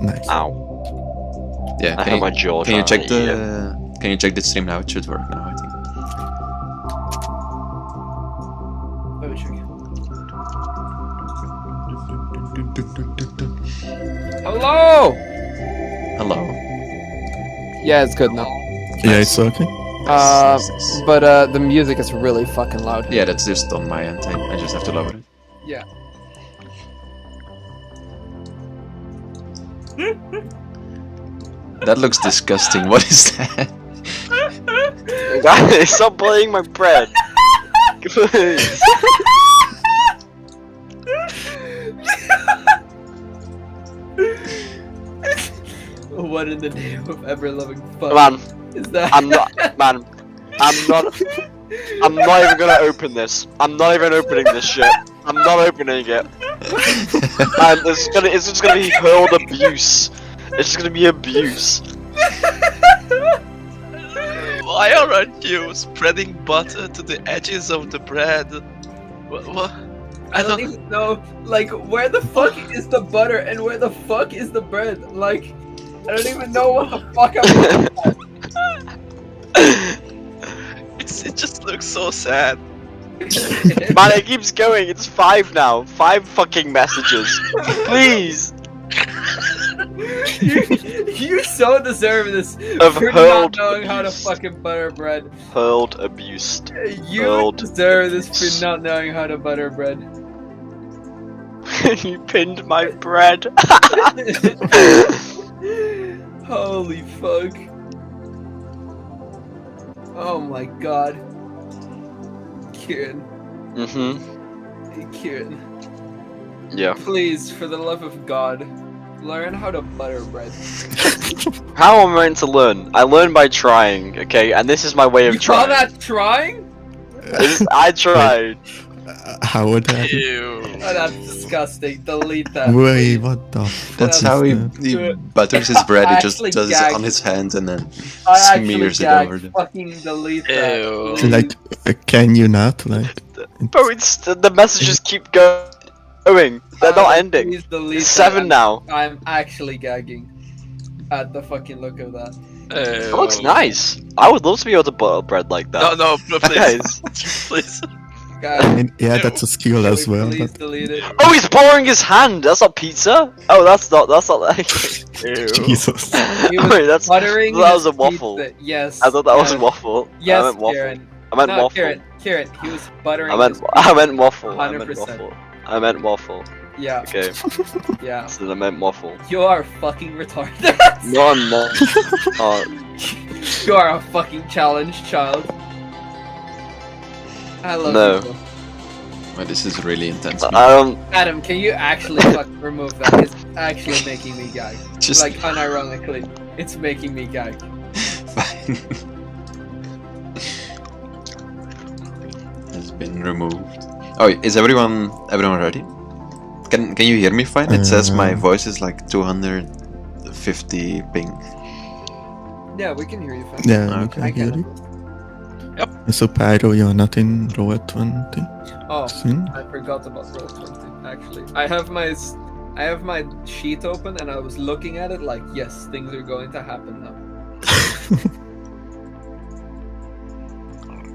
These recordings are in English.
Nice. Ow. Yeah. I have my jaw. Can you check trying to eat the? Can you check the stream now? It should work now, I think. Let me check. Hello! Hello. Yeah, it's good now. Yeah, it's okay. Nice. But the music is really fucking loud. Yeah, that's just on my end. I just have to lower it. Yeah. That looks disgusting. What is that? it. Guys, stop playing my bread. Please. What in the name of ever-loving fuck Man, is that? I'm not. Man, I'm not. I'm not even gonna open this. I'm not even opening this shit. I'm not opening it. And it's just gonna be hurled abuse. It's just gonna be abuse. Why aren't you spreading butter to the edges of the bread? What? I don't even know, like, where the fuck is the butter and where the fuck is the bread? Like, I don't even know what the fuck I'm It just looks so sad. Man, it keeps going. It's 5 now. 5 fucking messages. Please. you so deserve this Of for not hurled knowing how to abuse. fucking butter bread. Hurled abused. You Hurled deserve this abuse. for not knowing how to butter bread. You pinned my bread. Holy fuck. Oh my god. Kieran. Hey, Kieran. Yeah. Please, for the love of God, learn how to butter bread. How am I meant to learn? I learn by trying, okay? And this is my way of You call trying. that trying? I tried. How would that? Ew. Oh, that's disgusting. Delete that. Wait, what the fuck? That's is how he that? butters his bread. He just actually does it gagged. on his hand and then I actually smears it gagged. over the. Fucking delete that. Ew. Like, can you not? Like, Bro, it's the messages keep going. They're not ending. Please delete It's that. 7 now. I'm actually gagging at the fucking look of that. It looks nice. I would love to be able to butter bread like that. No, please. Guys. Please. I Guys, mean, yeah, that's a skill can as we well. please But delete it. Oh, he's pouring his hand. That's not pizza. Oh, that's not like. Ew. Jesus. He was Wait, that buttering was a his waffle. pizza. Yes. I thought that was yes. waffle. Yes, I meant waffle. Kieran. I meant No, waffle. Kieran, he was buttering I meant his I meant waffle. I meant 100%. waffle. I meant waffle. Yeah, Okay, yeah. so I meant waffle. You are fucking retarded. No, I'm not. You are a fucking challenged child. I love No. you. Bro. Well, this is really intense. I don't. Adam, can you actually fucking remove that? It's actually making me gag. Just Like, unironically, it's making me gag. fine. Has been removed. Oh, is everyone ready? Can you hear me fine? It says my voice is like 250 ping. Yeah, we can hear you fine. yeah, we Okay. can I hear can. you. Yep. So, Pyro, you're not in row 20 Oh, soon? I forgot about Roll20, actually. I have my sheet open and I was looking at it like, yes, things are going to happen now.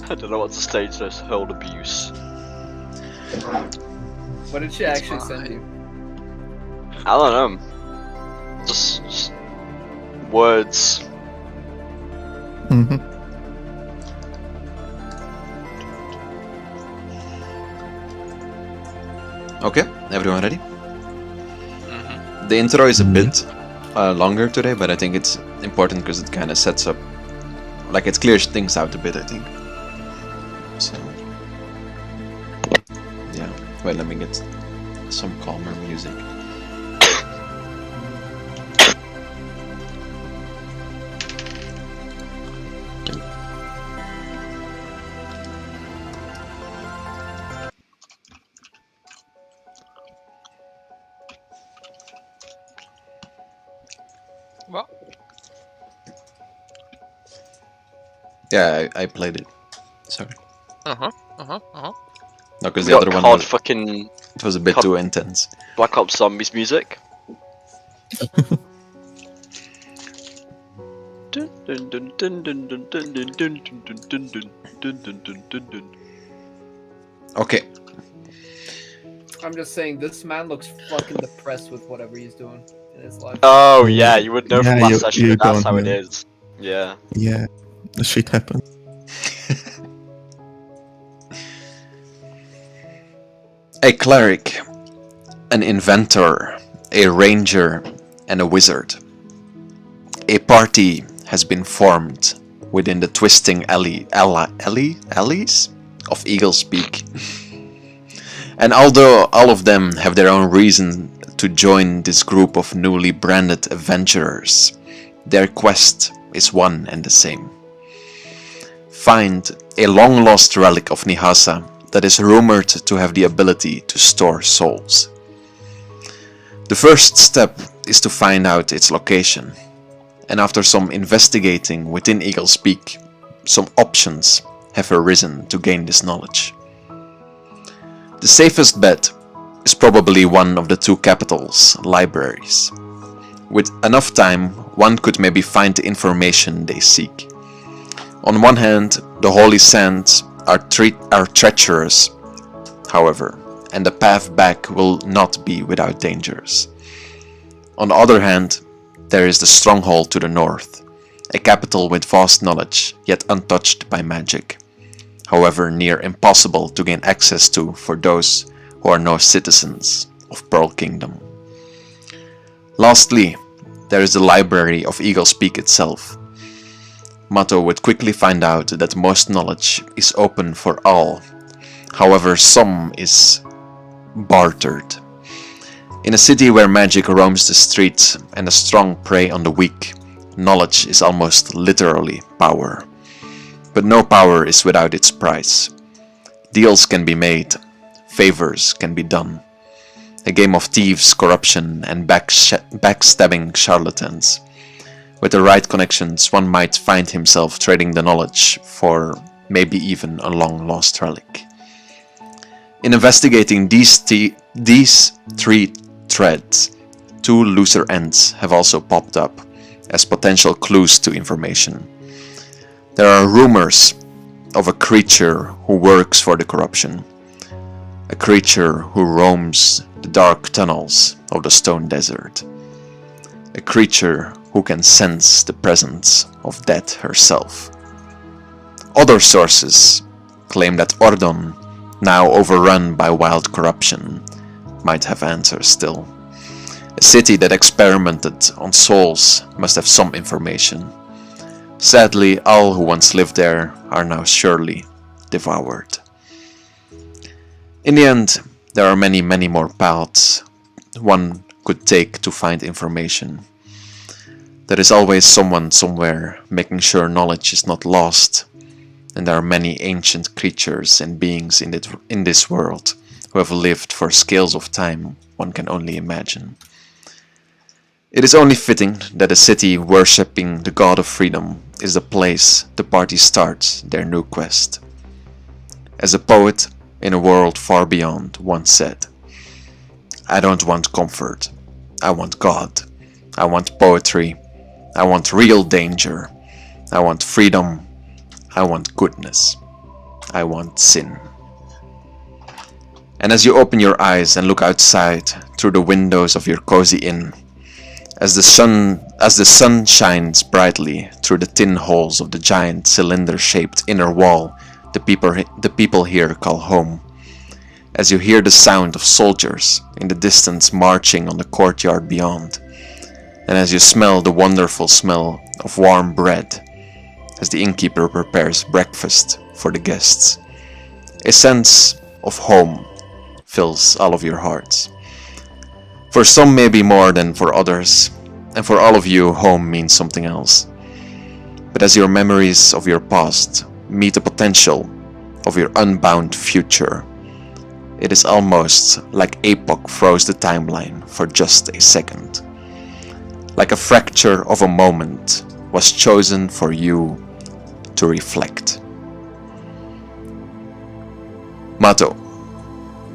I don't know what to say to this hurled abuse. What did she actually send you? I don't know. Just words. Mhm. Okay, everyone ready? Mhm. The intro is a bit longer today, but I think it's important because it kind of sets up, like it clears things out a bit, I think. So, yeah. Wait, let me get some calmer music. Well, Yeah, I played it. Sorry. uh-huh. No, because We the got other one COD was, fucking it was a bit COD too intense. Black Ops Zombies music. Dun, dun, dun, dun, dun, dun, dun, dun, dun, dun, dun, dun, dun, dun, dun, dun. Okay. I'm just saying, this man looks fucking depressed with whatever he's doing in his life. Oh yeah, you would know from Yeah, last session you that that's don't how it know. is. Yeah. Yeah, the shit happened. A cleric, an inventor, a ranger, and a wizard. A party has been formed within the twisting alleys of Eagle's Peak. And although all of them have their own reason to join this group of newly branded adventurers, their quest is one and the same. Find a long-lost relic of Nihasa that is rumored to have the ability to store souls. The first step is to find out its location, and after some investigating within Eagle's Peak, some options have arisen to gain this knowledge. The safest bet is probably one of the two capitals' libraries. With enough time, one could maybe find the information they seek. On one hand, the holy sands are treacherous, however, and the path back will not be without dangers. On the other hand, there is the stronghold to the north, a capital with vast knowledge, yet untouched by magic, however near impossible to gain access to for those who are no citizens of Pearl Kingdom. Lastly, there is the library of Eagle's Peak itself. Mato would quickly find out that most knowledge is open for all, however some is bartered. In a city where magic roams the streets and the strong prey on the weak, knowledge is almost literally power. But no power is without its price. Deals can be made, favors can be done. A game of thieves, corruption, and backstabbing charlatans. With the right connections, one might find himself trading the knowledge for maybe even a long-lost relic. In investigating these three threads, two looser ends have also popped up as potential clues to information. There are rumors of a creature who works for the corruption, a creature who roams the dark tunnels of the Stone Desert, a creature who can sense the presence of death herself. Other sources claim that Ordon, now overrun by wild corruption, might have answers still. A city that experimented on souls must have some information. Sadly, all who once lived there are now surely devoured. In the end, there are many more paths one could take to find information. There is always someone somewhere making sure knowledge is not lost, and there are many ancient creatures and beings in this world who have lived for scales of time one can only imagine. It is only fitting that a city worshipping the god of freedom is the place the party starts their new quest. As a poet in a world far beyond once said, "I don't want comfort, I want God. I want poetry, I want real danger, I want freedom, I want goodness, I want sin." And as you open your eyes and look outside through the windows of your cozy inn, as the sun shines brightly through the tin holes of the giant cylinder-shaped inner wall the people here call home, as you hear the sound of soldiers in the distance marching on the courtyard beyond, and as you smell the wonderful smell of warm bread as the innkeeper prepares breakfast for the guests, a sense of home fills all of your hearts. For some maybe more than for others, and for all of you home means something else. But as your memories of your past meet the potential of your unbound future, it is almost like Epoch froze the timeline for just a second. Like a fracture of a moment was chosen for you to reflect. Mato,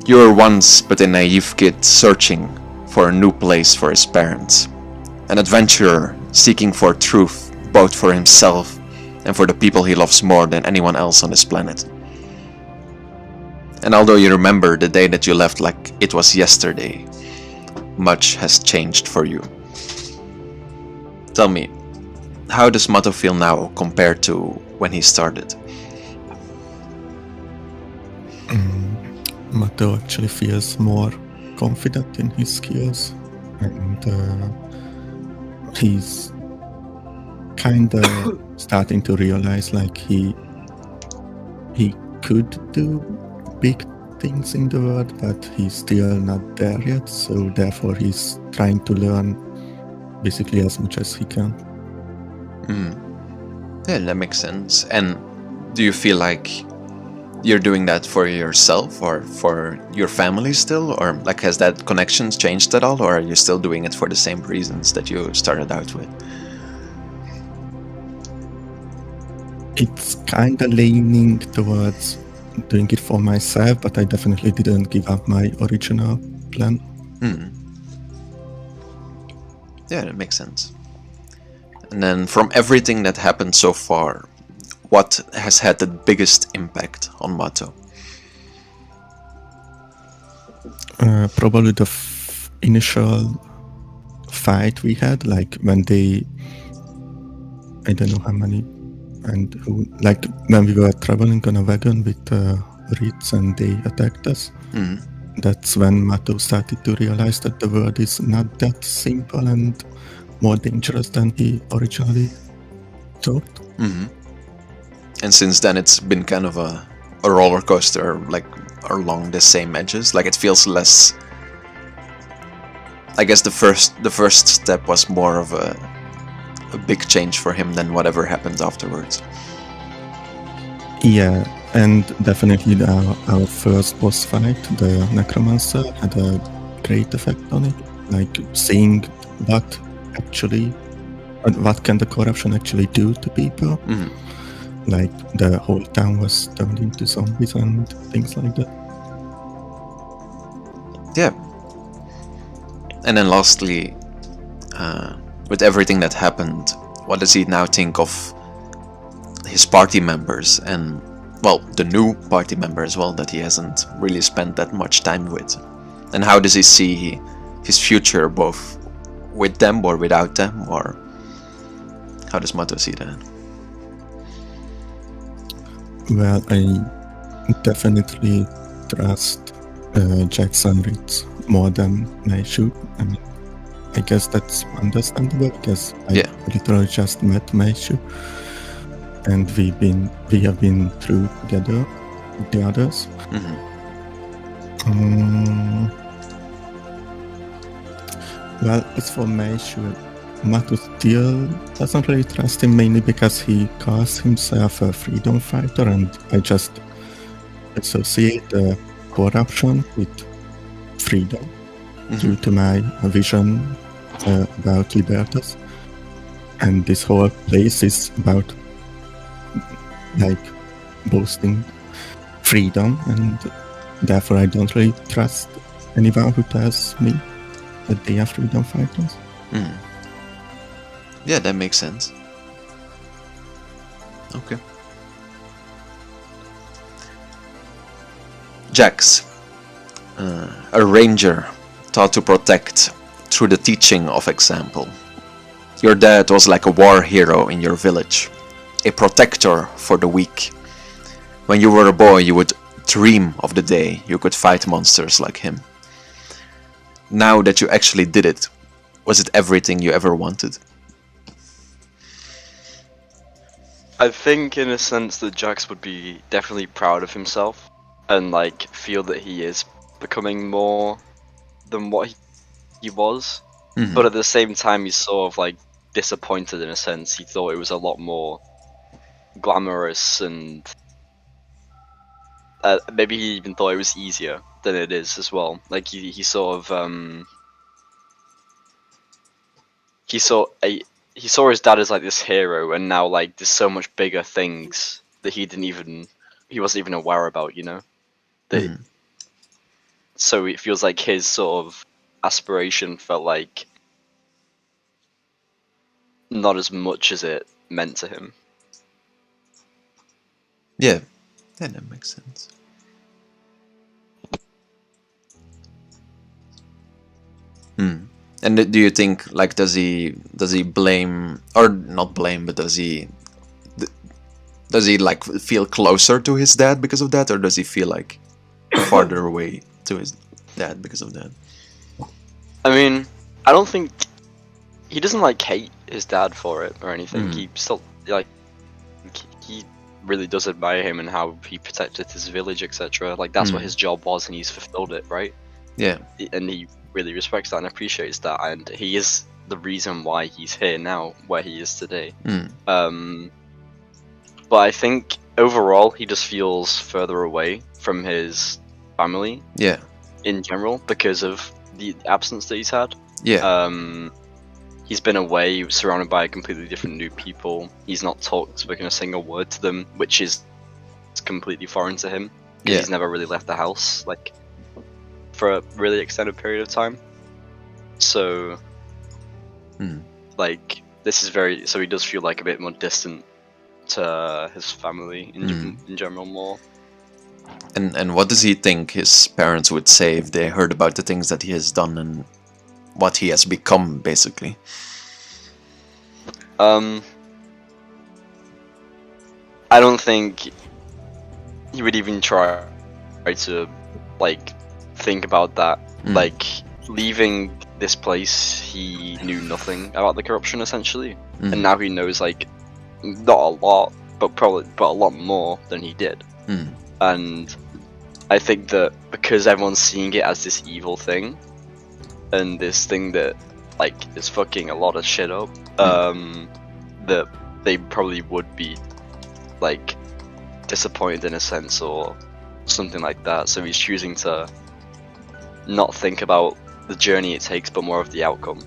you were once but a naive kid searching for a new place for his parents, an adventurer seeking for truth both for himself and for the people he loves more than anyone else on this planet. And although you remember the day that you left like it was yesterday, much has changed for you. Tell me, how does Mato feel now compared to when he started? Mato actually feels more confident in his skills, and he's kind of starting to realize like he could do big things in the world, but he's still not there yet, so therefore he's trying to learn basically as much as he can. Yeah, that makes sense. And do you feel like you're doing that for yourself or for your family still? Or like has that connection changed at all? Or are you still doing it for the same reasons that you started out with? It's kind of leaning towards doing it for myself, but I definitely didn't give up my original plan. Yeah, that makes sense. And then from everything that happened so far, what has had the biggest impact on Mato? Probably the initial fight we had, like when they, I don't know how many, and who, like when we were traveling on a wagon with Ritz and they attacked us. That's when Mato started to realize that the world is not that simple and more dangerous than he originally thought. And since then it's been kind of a roller coaster, like along the same edges. Like it feels less. I guess the first step was more of a big change for him than whatever happened afterwards. Yeah, and definitely our first boss fight, the Necromancer, had a great effect on it. Like seeing what can the corruption actually do to people. Like the whole town was turned into zombies and things like that. Yeah. And then lastly, with everything that happened, what does he now think of his party members and, well, the new party member as well that he hasn't really spent that much time with? And how does he see his future, both with them or without them? Or how does Mato see that? Well, I definitely trust Jackson Ritz more than Meishu. I mean, I guess that's understandable because I literally just met Meishu, and we have been through together with the others. Well, as for Meishu, Mato still doesn't really trust him, mainly because he calls himself a freedom fighter, and I just associate corruption with freedom due to my vision about Libertas. And this whole place is about like boasting freedom, and therefore I don't really trust anyone who tells me that they are freedom fighters. Yeah, that makes sense. Okay. Jax, a ranger taught to protect through the teaching of example. Your dad was like a war hero in your village, a protector for the weak. When you were a boy, you would dream of the day you could fight monsters like him. Now that you actually did it, was it everything you ever wanted? I think in a sense that Jax would be definitely proud of himself and like feel that he is becoming more than what he was. But at the same time he's sort of like disappointed in a sense. He thought it was a lot more glamorous and maybe he even thought it was easier than it is as well. Like he sort of he saw his dad as like this hero, and now like there's so much bigger things that he wasn't even aware about, you know. So it feels like his sort of aspiration felt like not as much as it meant to him. Yeah, that makes sense. And do you think, like, does he blame, or not blame, but does he like feel closer to his dad because of that, or does he feel like farther away to his dad because of that? I mean, I don't think he doesn't like hate his dad for it or anything. He still like he really does admire him and how he protected his village, etc. Like that's what his job was, and he's fulfilled it, right? Yeah. And he really respects that and appreciates that, and he is the reason why he's here now, where he is today. But I think overall he just feels further away from his family. Yeah. In general, because of the absence that he's had. Yeah. He's been away, surrounded by completely different new people. He's not spoken a single word to them, which is completely foreign to him. Because he's never really left the house, like, for a really extended period of time. So, like, this is very... So he does feel like a bit more distant to his family in general more. And what does he think his parents would say if they heard about the things that he has done and what he has become, basically? I don't think he would even try to, like, think about that. Like, leaving this place, he knew nothing about the corruption, essentially. And now he knows, like, not a lot, but a lot more than he did. And I think that because everyone's seeing it as this evil thing, and this thing that, like, is fucking a lot of shit up, that they probably would be, like, disappointed in a sense, or something like that. So he's choosing to not think about the journey it takes, but more of the outcome.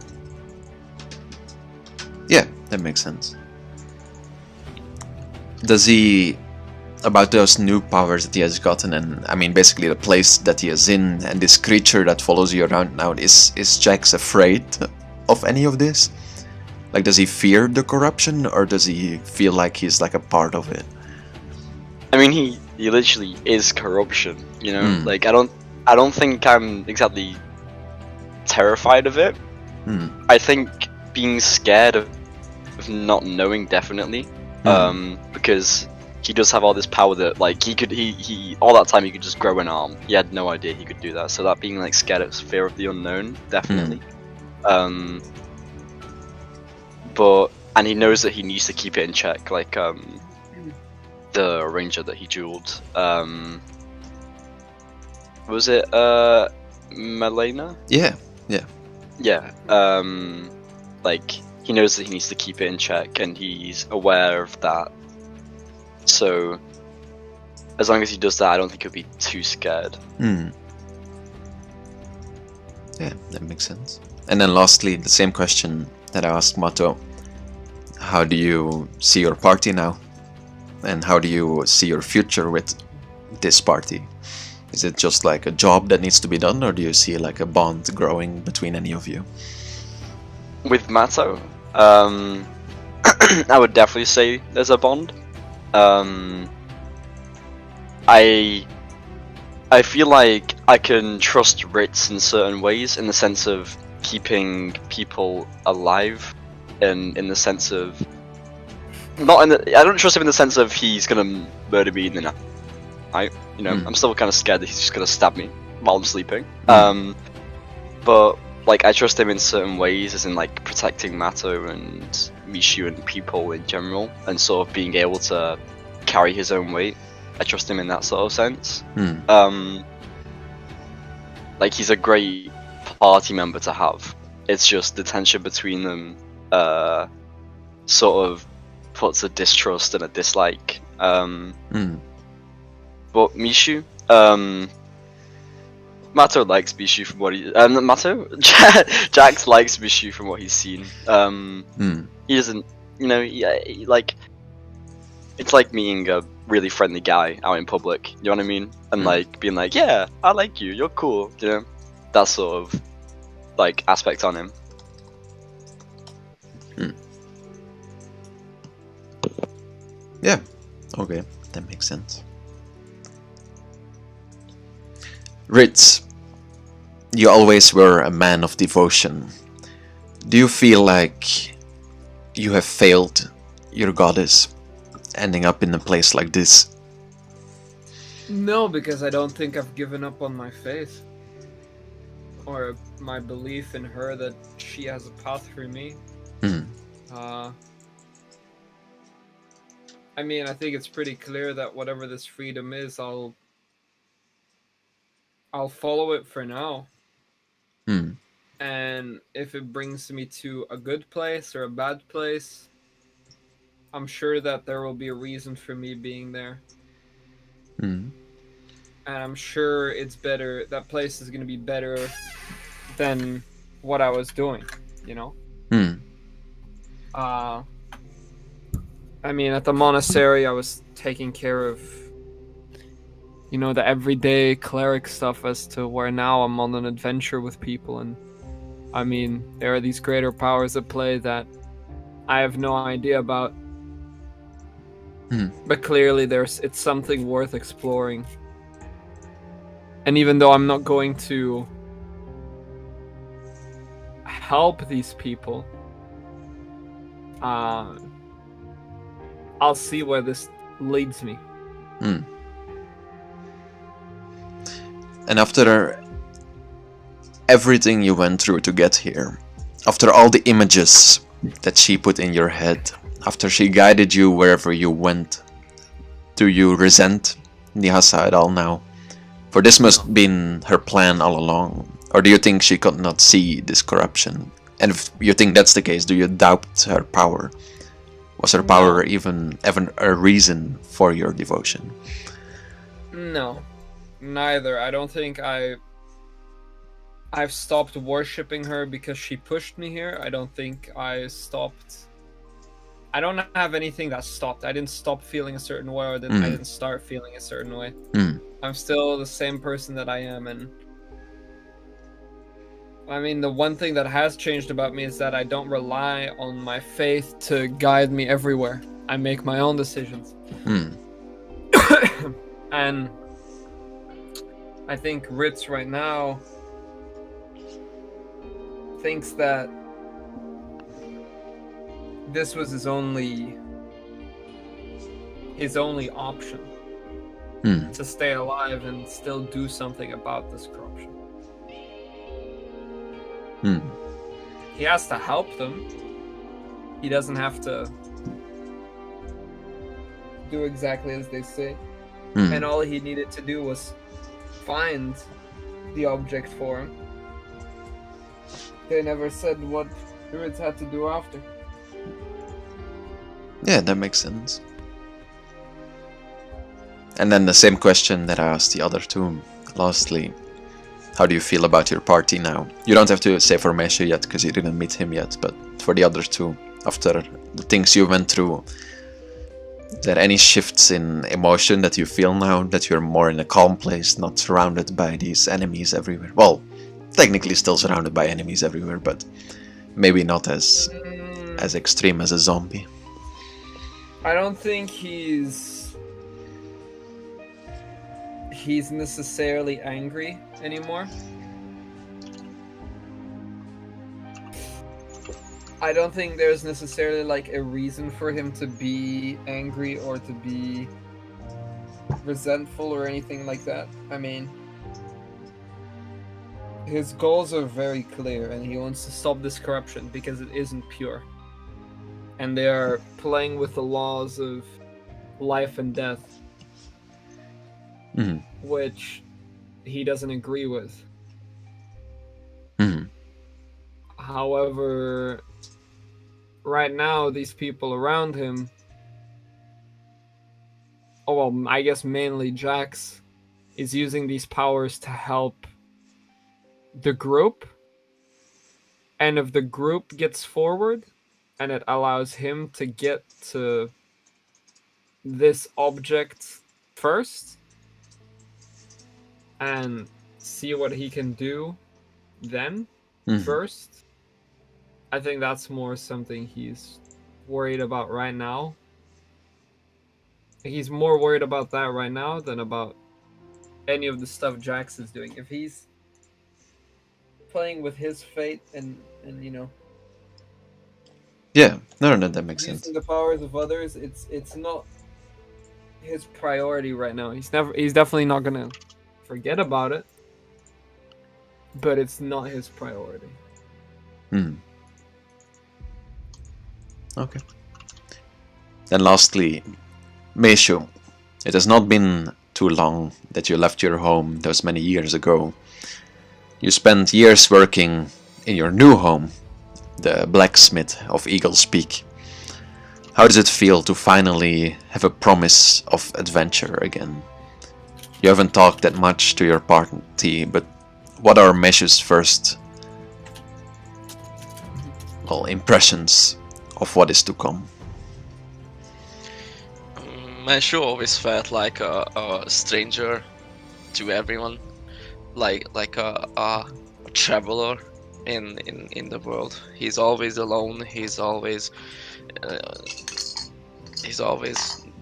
Yeah, that makes sense. Does he... About those new powers that he has gotten, and I mean basically the place that he is in, and this creature that follows you around now, is Jax afraid of any of this? Like, does he fear the corruption, or does he feel like he's like a part of it? I mean, he literally is corruption, you know? Like, I don't think I'm exactly terrified of it. I think being scared of not knowing, definitely. Because he does have all this power that, like, he all that time he could just grow an arm. He had no idea he could do that. So that being, like, scared of fear of the unknown, definitely. And he knows that he needs to keep it in check, like, the ranger that he jeweled. Was it, Melena? Yeah. Yeah. Like, he knows that he needs to keep it in check, and he's aware of that. So, as long as he does that, I don't think he'll be too scared. Yeah, that makes sense. And then lastly, the same question that I asked Mato. How do you see your party now? And how do you see your future with this party? Is it just like a job that needs to be done, or do you see like a bond growing between any of you? With Mato, I would definitely say there's a bond. I feel like I can trust Ritz in certain ways, in the sense of keeping people alive, and in the sense of I don't trust him in the sense of he's gonna murder me in the night. You know, I'm still kind of scared that he's just gonna stab me while I'm sleeping. But like, I trust him in certain ways, as in like protecting Mato and Mishu and people in general, and sort of being able to carry his own weight. I trust him in that sort of sense. Like, he's a great party member to have. It's just the tension between them sort of puts a distrust and a dislike. But Mishu, Mato likes Mishu from what he Jax likes Mishu from what he's seen. He doesn't, you know, he, like, it's like meeting a really friendly guy out in public, you know what I mean? And like being like, yeah, I like you, you're cool, you know? That sort of like aspect on him. Okay, that makes sense. Ritz, you always were a man of devotion. Do you feel like you have failed your goddess, ending up in a place like this? No, because I don't think I've given up on my faith. Or my belief in her that she has a path for me. Hmm. I mean, I think it's pretty clear that whatever this freedom is, I'll follow it for now. Hmm. And if it brings me to a good place or a bad place, I'm sure that there will be a reason for me being there. Hmm. And I'm sure it's better, that place is going to be better than what I was doing, you know? Hmm. I mean, at the monastery, I was taking care of, you know, the everyday cleric stuff, as to where now I'm on an adventure with people. And I mean, there are these greater powers at play that I have no idea about. Hmm. But clearly it's something worth exploring. And even though I'm not going to help these people, I'll see where this leads me. Hmm. And after everything you went through to get here, after all the images that she put in your head, after she guided you wherever you went, do you resent Nihasa at all now? For this must have been her plan all along. Or do you think she could not see this corruption? And if you think that's the case, do you doubt her power? Was her power even a reason for your devotion? No, neither. I don't think I've stopped worshipping her because she pushed me here. I don't think I stopped. I don't have anything that stopped. I didn't stop feeling a certain way, or I didn't start feeling a certain way. I'm still the same person that I am, and I mean, the one thing that has changed about me is that I don't rely on my faith to guide me everywhere. I make my own decisions. And I think Ritz right now thinks that this was his only option to stay alive and still do something about this corruption. He has to help them. He doesn't have to do exactly as they say. And all he needed to do was find the object for him. They never said what Ritz had to do after. Yeah, that makes sense. And then the same question that I asked the other two. Lastly, how do you feel about your party now? You don't have to say for Mesha yet, because you didn't meet him yet, but for the other two, after the things you went through, is there any shifts in emotion that you feel now, that you're more in a calm place, not surrounded by these enemies everywhere? Well, technically still surrounded by enemies everywhere, but maybe not as extreme as a zombie. I don't think he's necessarily angry anymore. I don't think there's necessarily like a reason for him to be angry or to be resentful or anything like that. I mean, his goals are very clear, and he wants to stop this corruption because it isn't pure. And they are playing with the laws of life and death, which he doesn't agree with. However, right now, these people around him, I guess mainly Jax, is using these powers to help the group. And if the group gets forward, and it allows him to get to this object first, and see what he can do then first, I think that's more something he's worried about right now. he's more worried about that right now than about any of the stuff Jax is doing. If he's playing with his fate and you know Yeah, no, that makes using sense. the powers of others, it's not his priority right now. He's definitely not gonna forget about it, but it's not his priority. Okay. Then lastly, Meishu, it has not been too long that you left your home those many years ago. You spent years working in your new home, the blacksmith of Eagle's Peak. How does it feel to finally have a promise of adventure again? You haven't talked that much to your party, but what are Meishu's first impressions of what is to come? Meishu always felt like a stranger to everyone, like a traveler in the world. He's always alone. He's always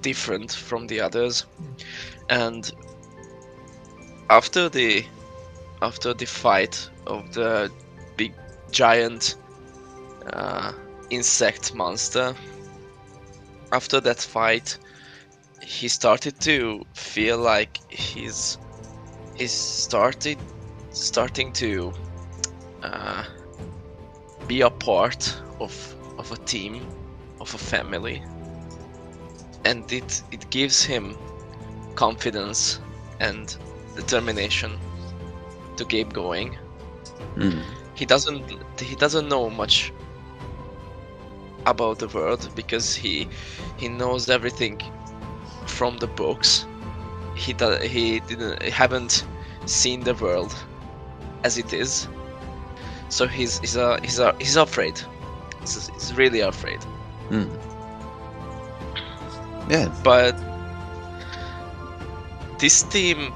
different from the others. And after the fight of the big giant insect monster, after that fight, he started to feel like he's starting to be a part of a team, of a family, and it gives him confidence and determination to keep going. He doesn't know much about the world because he knows everything from the books. He haven't seen the world as it is, so he's afraid. He's really afraid. Yeah, but this team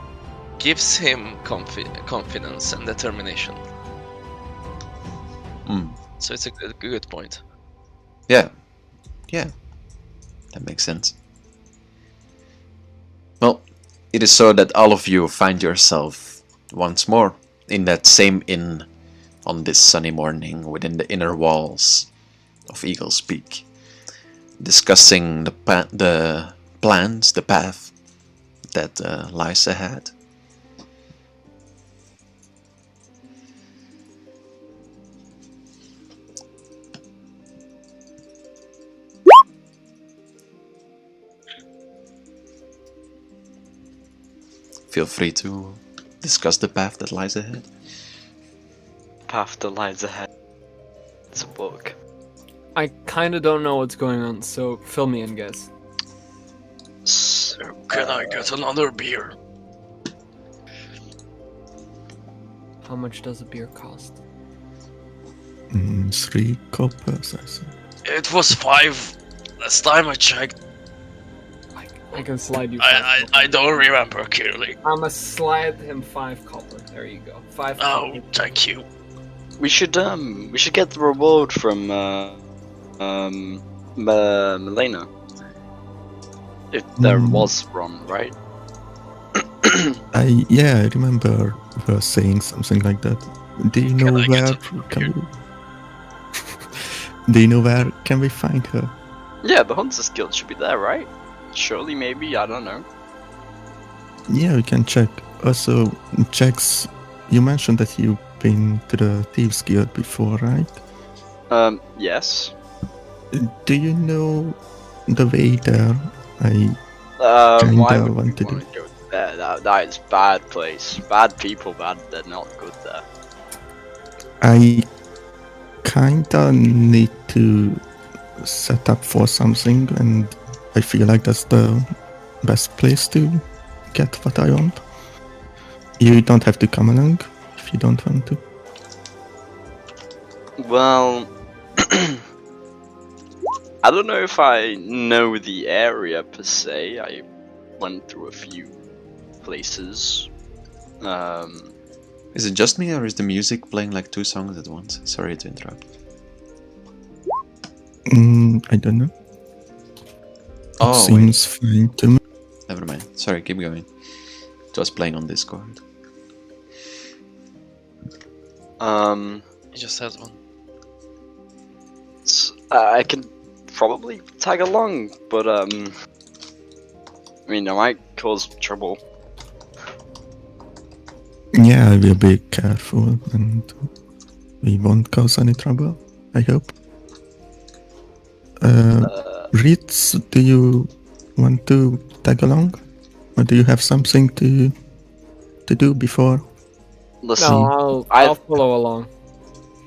gives him confidence and determination. So it's a good point. Yeah, that makes sense. Well, it is so that all of you find yourself once more in that same inn on this sunny morning within the inner walls of Eagle's Peak, discussing the plans, the path that lies ahead. Feel free to discuss the path that lies ahead. Path that lies ahead. It's a book. I kind of don't know what's going on, so fill me in, guys. So can I get another beer? How much does a beer cost? 3 coppers, I think. It was 5 last time I checked. I can slide you. I don't remember clearly. I'ma slide him 5 copper. There you go. 5 Oh, copper. thank you. We should get the reward from Milena. If there was one, right? I remember her saying something like that. Do you know where Do you know where can we find her? Yeah, the Hunter's Guild should be there, right? Surely, maybe, I don't know. Yeah, we can check. Also, Jax, you mentioned that you've been to the Thieves Guild before, right? Yes. Do you know the way there? Why would want you to want to go there? That is bad place. Bad people, they're not good there. I kinda need to set up for something, and I feel like that's the best place to get what I want. You don't have to come along if you don't want to. Well, I don't know if I know the area per se. I went through a few places. Is it just me, or is the music playing like 2 songs at once? Sorry to interrupt. I don't know. Oh, seems fine to me. never mind. Sorry, keep going. Just playing on Discord. He just has one. I can probably tag along, but I mean, I might cause trouble. Yeah, I will be careful and we won't cause any trouble, I hope. Ritz, do you want to tag along? Or do you have something to do before? Listen, No, I'll follow along.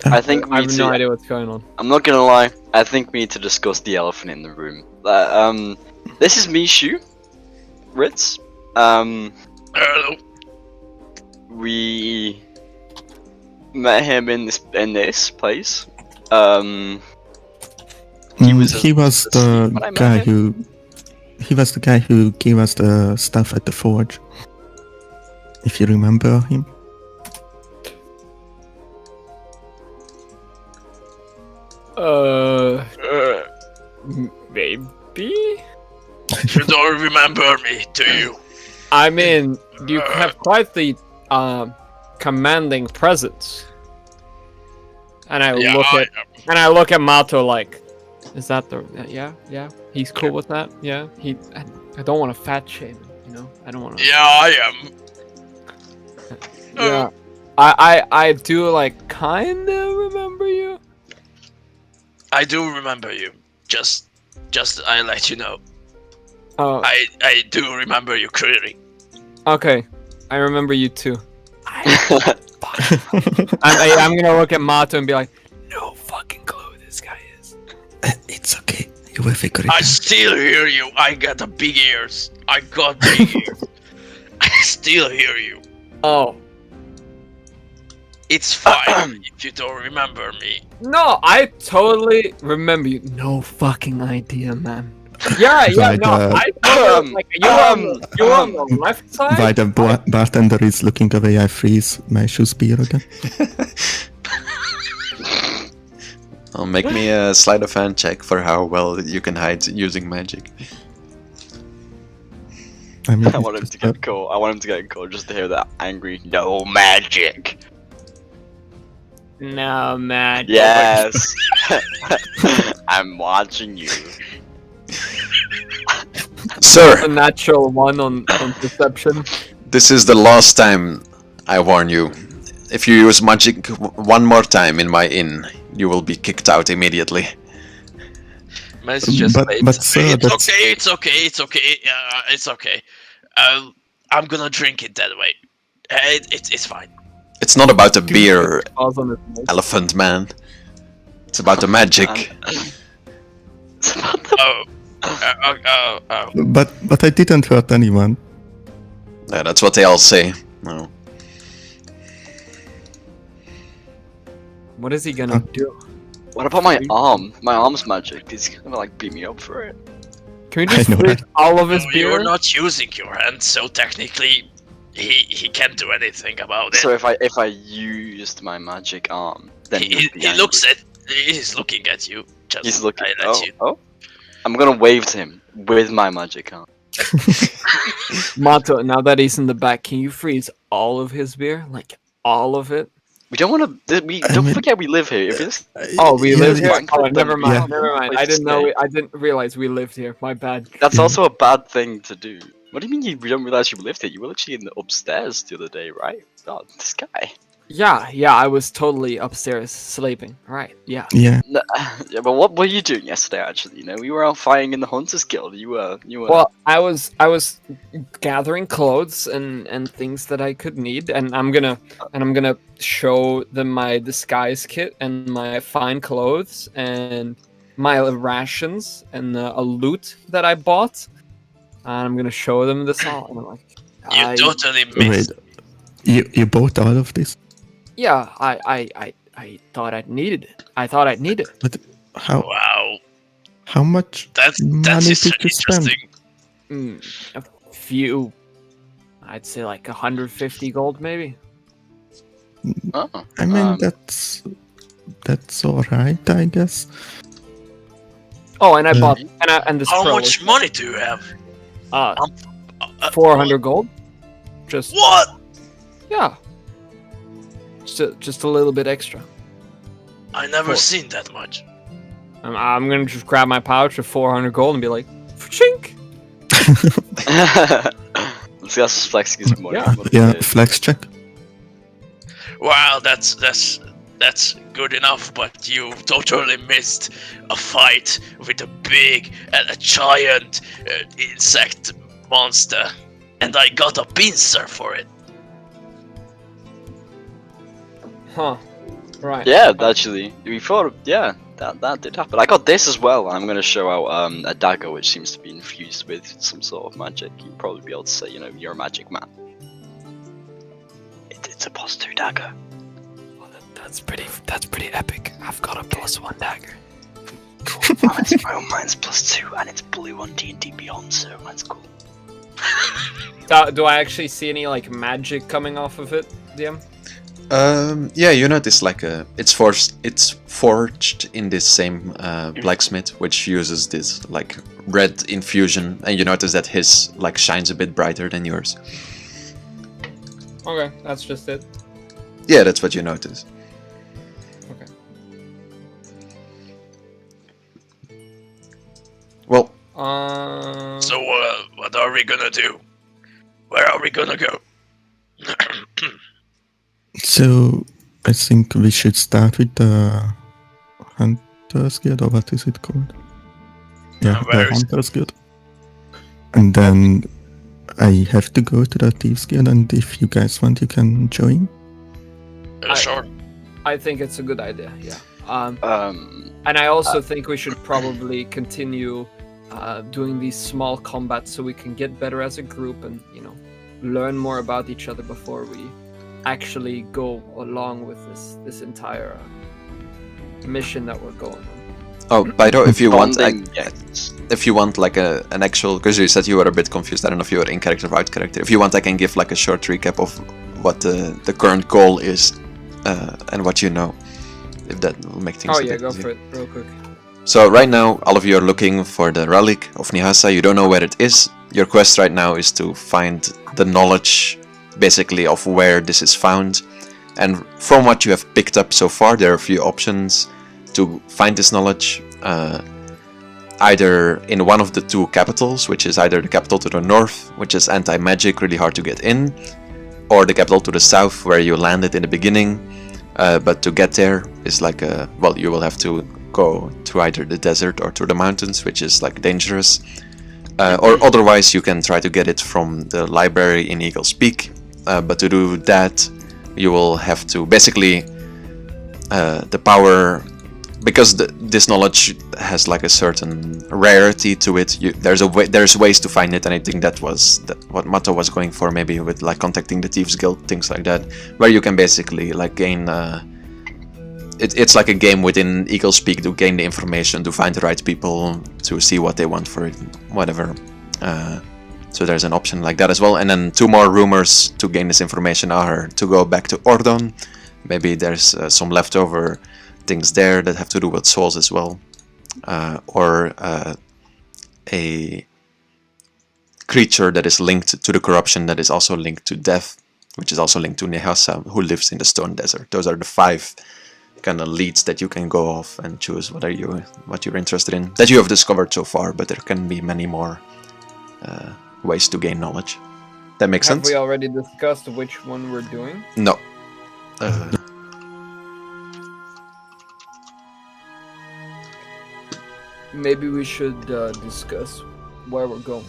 I think we I need have to. no idea what's going on. I'm not gonna lie. I think we need to discuss the elephant in the room. This is Mishu, Ritz. Hello. We met him in this place. He was was when I the met guy him. he was the guy who gave us the stuff at the forge. If you remember him. Maybe? You don't remember me, do you? I mean, you have quite the commanding presence. And I look at Mato like, is that the yeah? He's cool with that. Yeah. I don't want to fat shame him, you know. I don't want to. Yeah, I am. Yeah. I do like kind of remember you. I do remember you. Just I let you know. Oh. I do remember you clearly. Okay. I remember you too. I'm gonna look at Mato and be like, no fucking clue who this guy is. It's okay. You will figure it I out. still hear you. I got the big ears. I got big ears. I still hear you. Oh. It's fine if you don't remember me. No, I totally remember you. No fucking idea, man. Yeah, Right, no, I totally, like, you were on the left side? While the bartender is looking away, I freeze my shoes beer again. I'll make me a sleight of hand check for how well you can hide using magic. I mean, I want him to get caught. I want him to get caught just to hear that angry no magic. No, man. Yes. I'm watching you. Sir, A natural one on perception. this is the last time I warn you. If you use magic one more time in my inn, you will be kicked out immediately. Messages But sir, It's okay. I'm gonna drink it that way. It's fine. It's not about the beer, Pause on his nose. elephant man. It's about the magic. But I didn't hurt anyone. Yeah, that's what they all say. No. What is he gonna do? What about my arm? My arm's magic. He's gonna like beat me up for it. Can we just I know freeze that. all of his beer? You're not using your hand, so technically he can't do anything about it. So if I used my magic arm, then He he's looking at you. Just He's looking. I let you. Oh. I'm gonna wave to him with my magic arm. Mato, now that he's in the back, can you freeze all of his beer? Like, all of it? We don't want to. Don't mean- forget we live here. If it's Oh, we Yeah, live here? yeah. Oh, never mind, Yeah. never mind. I didn't know, I didn't realize we lived here. My bad. that's also a bad thing to do. What do you mean you don't realize you lived here? You were literally in the upstairs the other day, right? God, this guy. Yeah, I was totally upstairs sleeping. Right, yeah. Yeah. No, yeah, but what were you doing yesterday? Actually, you know, we were out fighting in the Hunters Guild. You were. Well, I was gathering clothes and things that I could need, and I'm gonna show them my disguise kit and my fine clothes and my rations and a loot that I bought. And I'm gonna show them this all. And I'm like, You totally Wait. missed. You bought all of this? yeah, I thought I'd needed it. I thought I'd need it. But Wow, how much that's money did you spend? interesting. A few, I'd say like 150 gold, maybe. Oh, I mean, that's all right, I guess. Oh, and I bought and this How pearl much was, money do you have? 400 gold. Just What? yeah. Just a little bit extra. I never Cool. seen that much. I'm gonna just grab my pouch of 400 gold and be like, chink. Let's just flexing his money. Yeah. Yeah, flex check. Wow, that's good enough, but you totally missed a fight with a giant insect monster, and I got a pincer for it. Huh. Right. Yeah, actually, we thought, yeah, that did happen. I got this as well. I'm gonna show out a dagger which seems to be infused with some sort of magic. You'd probably be able to say, you're a magic man. It's a +2 dagger. Well, that's pretty epic. I've got a +1 dagger. Mine's +2, and it's blue on D&D Beyond, so that's cool. Do I actually see any like magic coming off of it, DM? Yeah, you notice like it's forged in this same blacksmith, which uses this like red infusion, and you notice that his like shines a bit brighter than yours. Okay, that's just it. Yeah, that's what you notice. Okay. Well, So what are we gonna do? Where are we gonna go? So I think we should start with the Hunters Guild, or what is it called? Yeah, where the is- Hunters Guild. And then I have to go to the Thieves Guild, and if you guys want, you can join. Sure. I think it's a good idea. Yeah. Um, And I also think we should probably continue doing these small combats so we can get better as a group and learn more about each other before we actually go along with this entire mission that we're going on. oh, by the way, if you want, bonding, yes. if you want like an actual, because you said you were a bit confused. I don't know if you were in character or out character. If you want, I can give like a short recap of what the current goal is and what you know, if that will make things. Oh a yeah, bit go easier. for it real quick. So right now, all of you are looking for the relic of Nihasa. You don't know where it is. Your quest right now is to find the knowledge, basically, of where this is found. And from what you have picked up so far, there are a few options to find this knowledge. Either in one of the two capitals, which is either the capital to the north, which is anti-magic, really hard to get in, or the capital to the south, where you landed in the beginning. But to get there is like you will have to go to either the desert or to the mountains, which is like dangerous. Or otherwise you can try to get it from the library in Eagle's Peak. But to do that, you will have to basically the power, because this knowledge has like a certain rarity to it. There's ways to find it, and I think that was what Mato was going for, maybe with like contacting the Thieves Guild, things like that, where you can basically like gain. It's like a game within Eagle's Peak to gain the information, to find the right people, to see what they want for it, whatever. So there's an option like that as well. And then two more rumors to gain this information are to go back to Ordon. Maybe there's some leftover things there that have to do with souls as well. Or a creature that is linked to the corruption, that is also linked to death, which is also linked to Nehasa, who lives in the Stone Desert. Those are the 5 kind of leads that you can go off and choose what you're interested in, that you have discovered so far, but there can be many more ways to gain knowledge. That makes Have sense? we already discussed which one we're doing? No. Maybe we should discuss where we're going.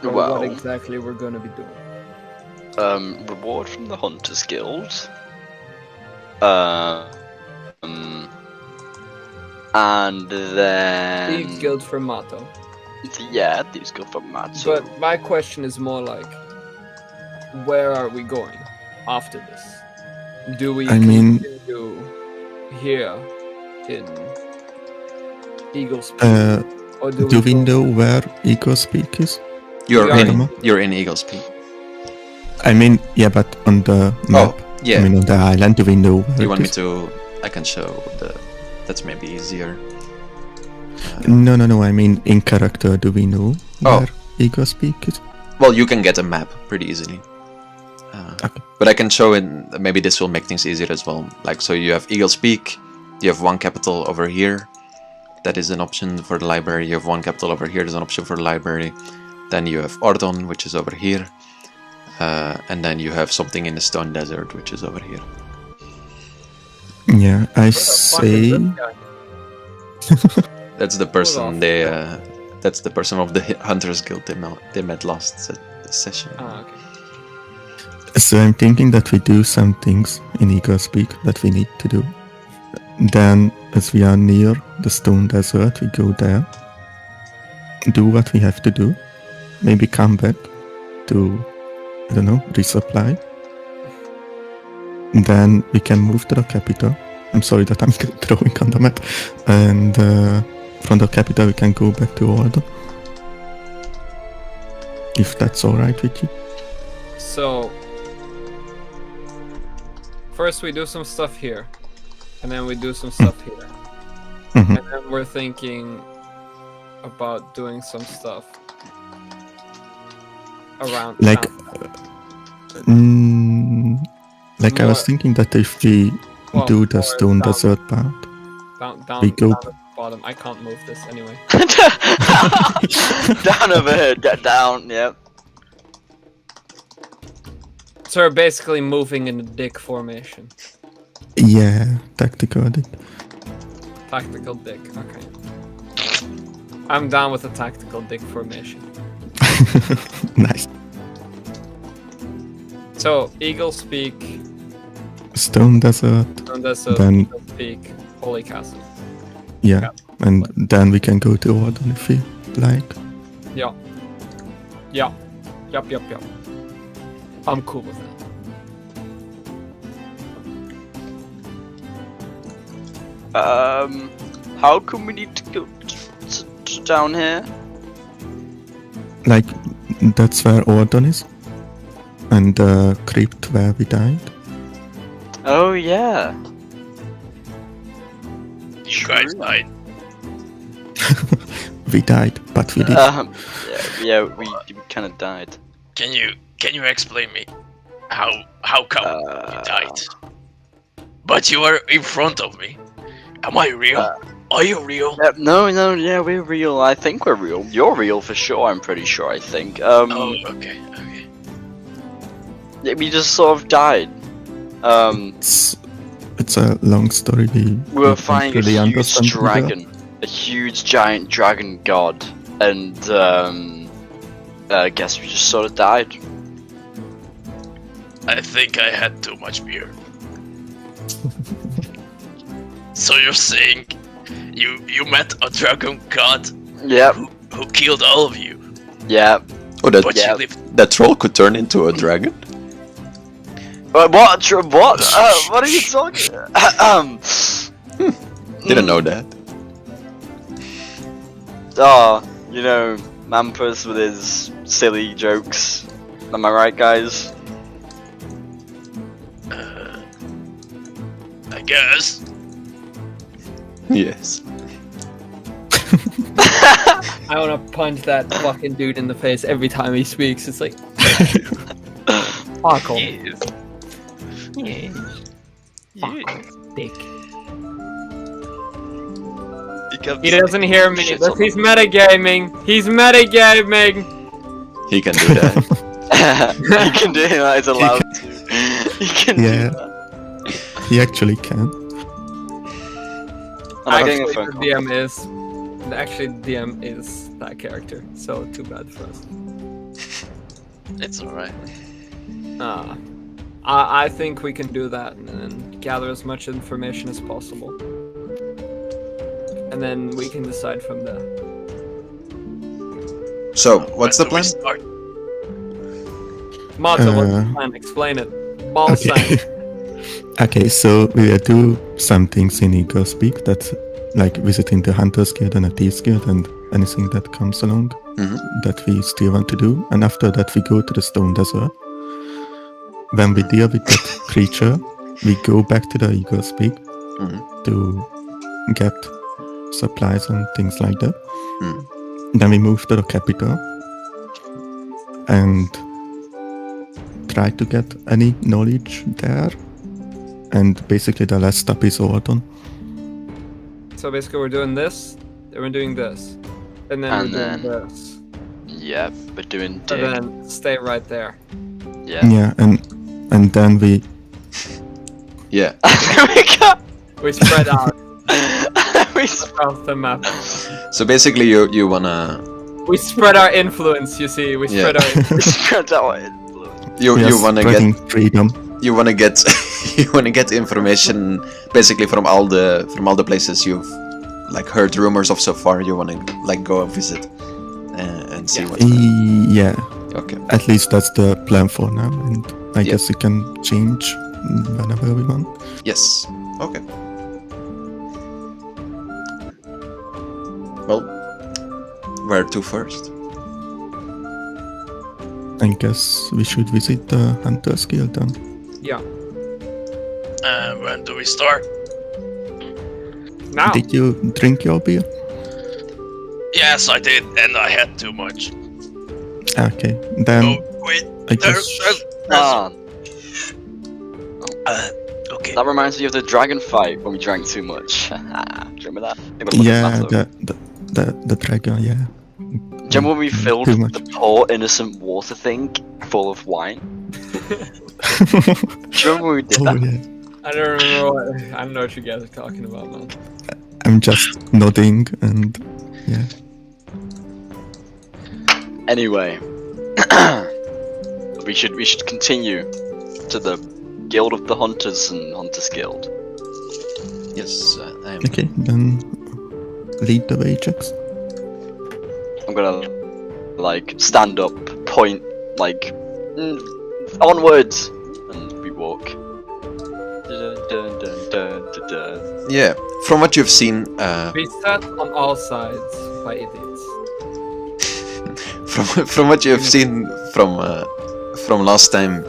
Or Well, what exactly we're going to be doing. Reward from the Hunters Guild. And then Thieves Guild for Mato. Yeah, Thieves Guild for Mato. But my question is more like, where are we going after this? Do we continue here in Eagle's Peak? Or Do we go- know where Eagle's Peak is? You're Yeah. in Eagle's Peak. I mean, yeah, but on the map. Yeah. I mean, on the island, do we know where You it want me is? to? I can show the. That's maybe easier. No. I mean, in character, do we know Oh. where Eagle Speak is? Well, you can get a map pretty easily. Okay. But I can show it. Maybe this will make things easier as well. Like, so you have Eagle's Peak. You have one capital over here. That is an option for the library. You have one capital over here. There's an option for the library. Then you have Ordon, which is over here. And then you have something in the Stone Desert, which is over here. Yeah, I What the fuck is say. this guy? That's the person off. they. That's the person of the Hunters Guild they met last session. Ah, okay. So I'm thinking that we do some things in Eagle Speak that we need to do. Then, as we are near the Stone Desert, we go there, do what we have to do, maybe come back to, I don't know, resupply. Then we can move to the capital. I'm sorry that I'm drawing on the map. And from the capital we can go back to Ordo. If that's alright with you. So first we do some stuff here, and then we do some stuff here, Mhm. and then we're thinking about doing some stuff around Like, town. I was More- thinking that if we Well, do the more Stone down. Desert part, down we go- at the bottom. I can't move this anyway. Down over here, get down, yep. So we're basically moving in the dick formation. yeah, tactical. Tactical dick, okay. I'm down with the tactical dick formation. Nice. So, Eagle Speak, Stone Desert, and that's a Then- Eagle Speak, Holy Castle. yeah. And then we can go to Ordo if we like. Yeah. Yeah. Yup. I'm cool with that. How come we need to go down here? Like, that's where Ordon is. And the crypt where we died. Oh yeah. You guys died. We died, but we did. Yeah, we kind of died. Can you explain me how come you died? But you are in front of me. Am I real? Are you real? No, yeah, we're real. I think we're real. You're real for sure. I'm pretty sure. I think. Oh, okay. Yeah, we just sort of died. It's a long story. We were don't fighting a really huge understand either. dragon, a huge giant dragon god, and I guess we just sort of died. I think I had too much beer. So you're saying you met a dragon god Yep, who killed all of you, yep. Oh, but Yeah. you lived. that troll could turn into a dragon? What? What are you talking? Didn't know that. Oh, you know, Mampus with his silly jokes. Am I right, guys? I guess. Yes. I wanna punch that fucking dude in the face every time he speaks. It's like, fuck off, Yes. Yes. fuck off, dick. He He doesn't hear me. Shit's Look, on he's metagaming. He's metagaming. He can do that. He can do that. He's allowed to. He can Yeah. do that. He actually can. I'm getting a Actually, phone the call. DM is. Actually, the DM is that character. So too bad for us. It's alright. I think we can do that and then gather as much information as possible. And then we can decide from there. So, what's the plan? Mata, what's the plan? Explain it. Ball Okay. sign. Okay, so we will do some things in Eagle Speak. That's like visiting the Hunters Guild and a Thieves Guild and anything that comes along that we still want to do. And after that, we go to the Stone Desert. When we deal with that creature, we go back to the Eagle Speak to get supplies and things like that. Hmm. Then we move to the capital and try to get any knowledge there. And basically the last stop is Ordon. So basically, we're doing this, then we're doing this, and then And we're then- doing this. Yeah, we're doing And dig. then stay right there. Yeah. Yeah, and then we Yeah. We spread out We across the map. So basically, you wanna We spread our influence. You see, we Yeah. spread our. Influence. spread our influence. you are wanna spreading get freedom. you wanna get you wanna get information basically from all the places you've like heard rumors of so far. You wanna like go visit and see what's there. Yeah, Okay. at least that's the plan for now. And I Yeah. guess it can change whenever we want. Yes. Okay. Well, where to first? I guess we should visit the Hunters Guild then. Yeah. When do we start? Now. Did you drink your beer? Yes, I did, and I had too much. Okay, then Oh, wait, I there, guess Ah, okay. that reminds me of the dragon fight when we drank too much. Do you remember that? It was like a yeah, battle. the dragon, yeah. Do you remember when we filled Too much. the poor innocent water thing full of wine? Do you remember when we did Oh that? yeah. I don't remember what. I don't know what you guys are talking about, man. I'm just nodding and yeah. Anyway, we should continue to the Guild of the Hunters and Hunters Guild. Yes, I am. Okay, then lead the way, Jax. I'm gonna like stand up, point like onwards, and we walk. Dun, dun, dun, dun, dun, dun. Yeah. From what you've seen, Be set on all sides by idiots. from what you've seen from last time,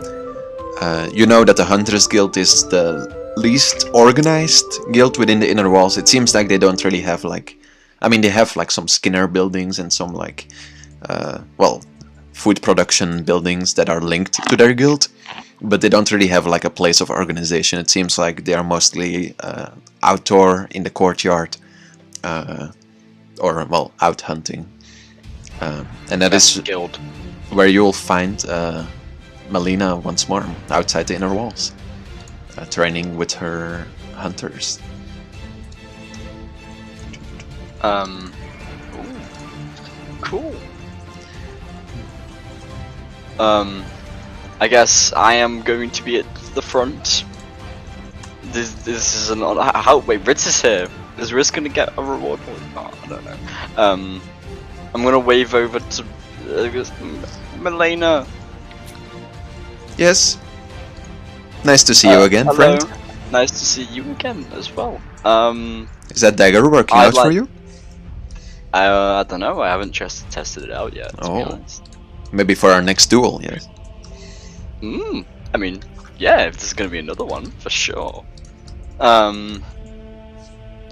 you know that the Hunters Guild is the least organized guild within the inner walls. It seems like they don't really have like, I mean, they have like some Skinner buildings and some like, well, food production buildings that are linked to their guild, but they don't really have like a place of organization. It seems like they are mostly outdoor in the courtyard, or well, out hunting, and that is Guild. where you will find Melina once more outside the inner walls, training with her hunters. Ooh, cool. I guess I am going to be at the front. This is an how wait, Ritz is here. Is Ritz gonna get a reward? Oh, I don't know. I'm gonna wave over to Melina. Yes. Nice to see you again, hello. friend. Nice to see you again as well. Is that dagger working I'd out for like- you? I don't know. I haven't just tested it out yet. To be Oh. honest. Maybe for our next duel, yes. I mean, yeah, if there's gonna be another one, for sure.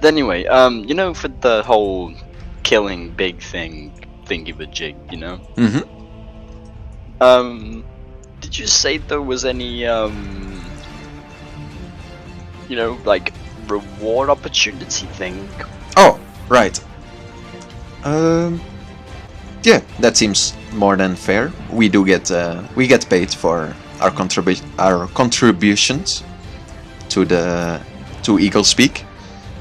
Anyway, you know, for the whole killing big thingy-majig, you know? Mm-hmm. Did you say there was any, you know, like, reward opportunity thing? Oh, right. Yeah, that seems more than fair. We do get paid for our contributions to Eagle Speak,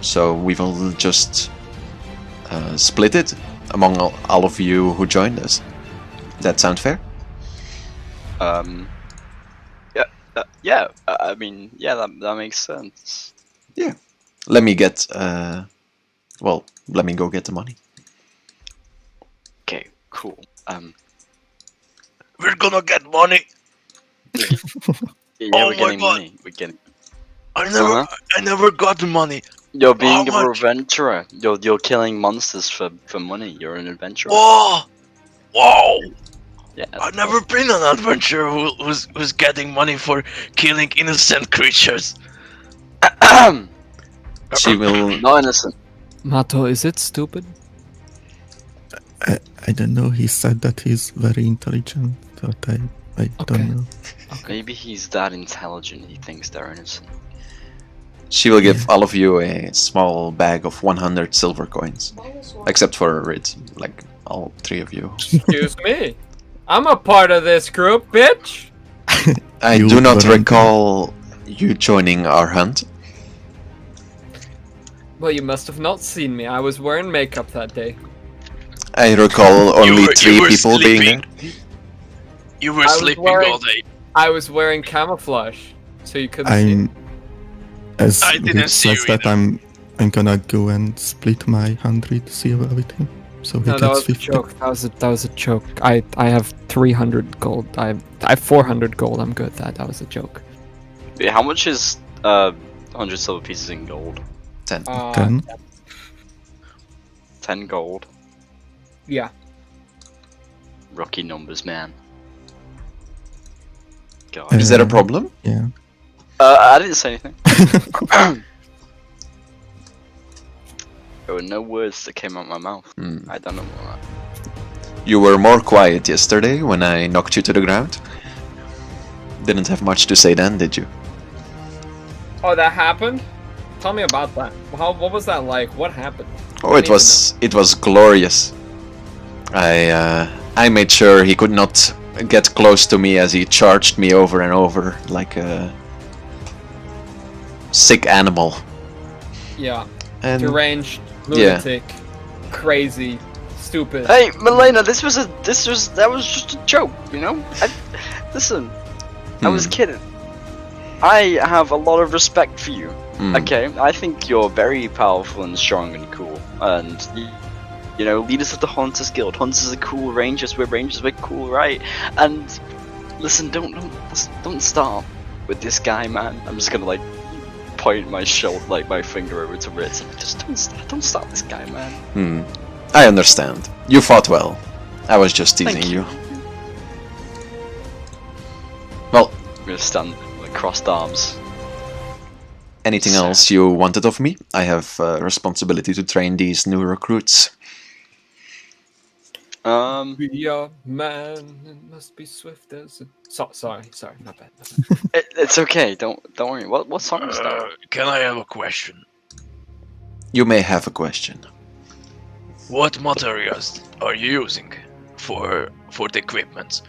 so we will just split it among all of you who joined us. That sound fair? Yeah. I mean, yeah, that makes sense. Yeah. Let me get well, let me go get the money. Okay, cool. We're gonna get money. Yeah, Oh we're my getting God. money. We're getting. I never got the money. You're being How an much? adventurer. You're killing monsters for money. You're an adventurer. Whoa! Wow! Yeah. I've never been an adventurer who's getting money for killing innocent creatures. She will Not innocent. Mato, is it stupid? I don't know. He said that he's very intelligent, but I Okay. don't know. Maybe he's that intelligent he thinks they're innocent. She will give all of you a small bag of 100 silver coins. Except for Ritz, like all 3 of you. Excuse me. I'm a part of this group, bitch. I You do not weren't- recall you joining our hunt. Well, you must have not seen me. I was wearing makeup that day. I recall only You 3 were people being sleeping. there. You were I was sleeping wearing- all day. I was wearing camouflage, so you couldn't see me. I'm as I didn't Rick see says you that I'm gonna go and split my 100 silver with him. So he No, that gets was a 50. joke. That was a joke. I have 300 gold. I have 400 gold. I'm good. That was a joke. Yeah, how much is 100 silver pieces in gold? 10. 10. 10 gold. Yeah. Rocky numbers, man. God. Is that a problem? Yeah. I didn't say anything. There were no words that came out of my mouth. Hmm. I don't know what. You were more quiet yesterday when I knocked you to the ground. Didn't have much to say then, did you? Oh, that happened? Tell me about that. What was that like? What happened? Oh, it was glorious. I made sure he could not get close to me as he charged me over and over like a sick animal. Yeah. And Deranged, lunatic, crazy, stupid. Hey, Milena, that was just a joke, you know? Listen, I was kidding. I have a lot of respect for you. Okay, I think you're very powerful and strong and cool, and you know, leaders of the Hunters Guild. Hunters are cool, Rangers, we're cool, right? And listen, don't start with this guy, man. I'm just gonna like point my shoulder, like my finger over to Ritz. Just don't stop this guy, man. I understand. You fought well. I was just teasing Thank you. Well, I'm gonna stand with crossed arms. anything else you wanted of me? I have responsibility to train these new recruits. Be a man and must be swift as a... sorry, my bad. It's okay. Don't worry. What song is that? Can I have a question? You may have a question. What materials are you using for the equipment?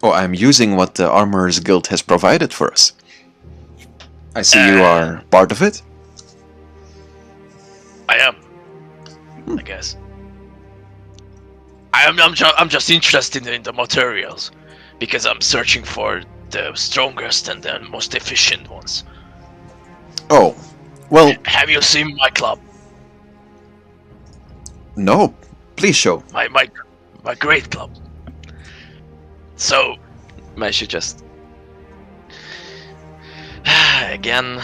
Oh, I'm using what the Armorers Guild has provided for us. I see you are part of it. I am. I guess. I'm just interested in the materials because I'm searching for the strongest and the most efficient ones. Oh, well, Have you seen my club? no. Please show. My great club. So I should just. again,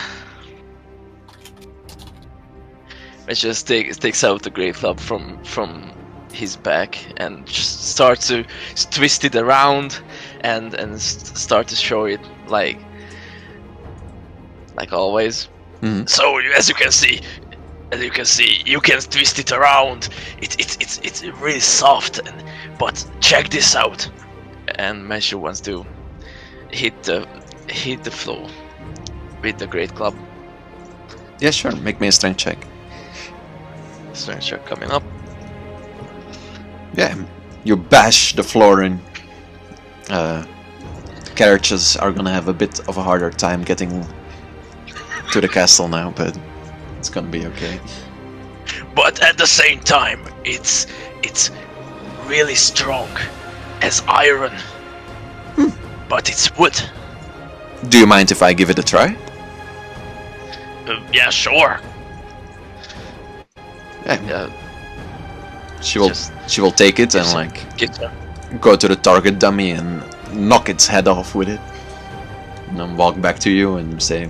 it just takes out the great club from his back and just start to twist it around and start to show it like always. So as you can see, you can twist it around. It's really soft, but check this out. And Meshu wants to hit the floor with the great club. Yeah, sure. Make me a strength check. Strength check coming up. Yeah, you bash the floor in. Carriages are gonna have a bit of a harder time getting to the castle now, but it's gonna be okay. But at the same time, it's really strong as iron. But it's wood. Do you mind if I give it a try? Yeah, sure. Yeah. Just She will take it and like get go to the target dummy and knock its head off with it, and then walk back to you and say,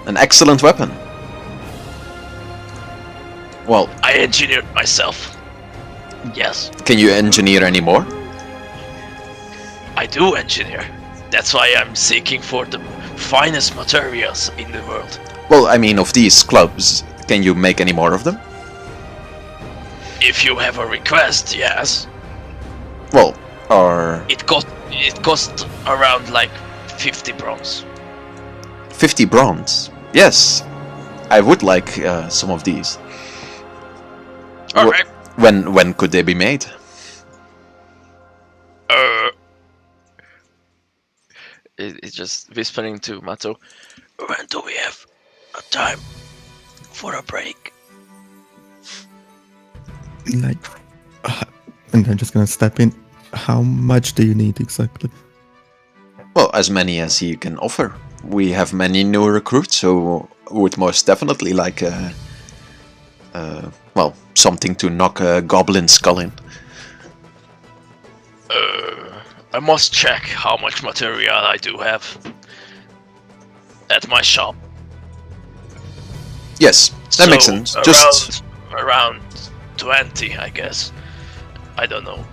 an excellent weapon. Well, I engineered myself. Yes, can you engineer any more? I do engineer. That's why I'm seeking for the finest materials in the world. Well, I mean, of these clubs, Can you make any more of them? If you have a request, yes. Well, or It cost around like 50 bronze. 50 bronze. Yes, I would like some of these. Alright. When could they be made? It's just whispering to Mato. When do we have a time for a break? Like, and I'm just gonna step in. How much do you need exactly? Well, as many as he can offer. We have many new recruits, so would most definitely like well, something to knock a goblin skull in. I must check how much material I do have at my shop. Yes, that makes sense. Just around 20, I guess. I don't know.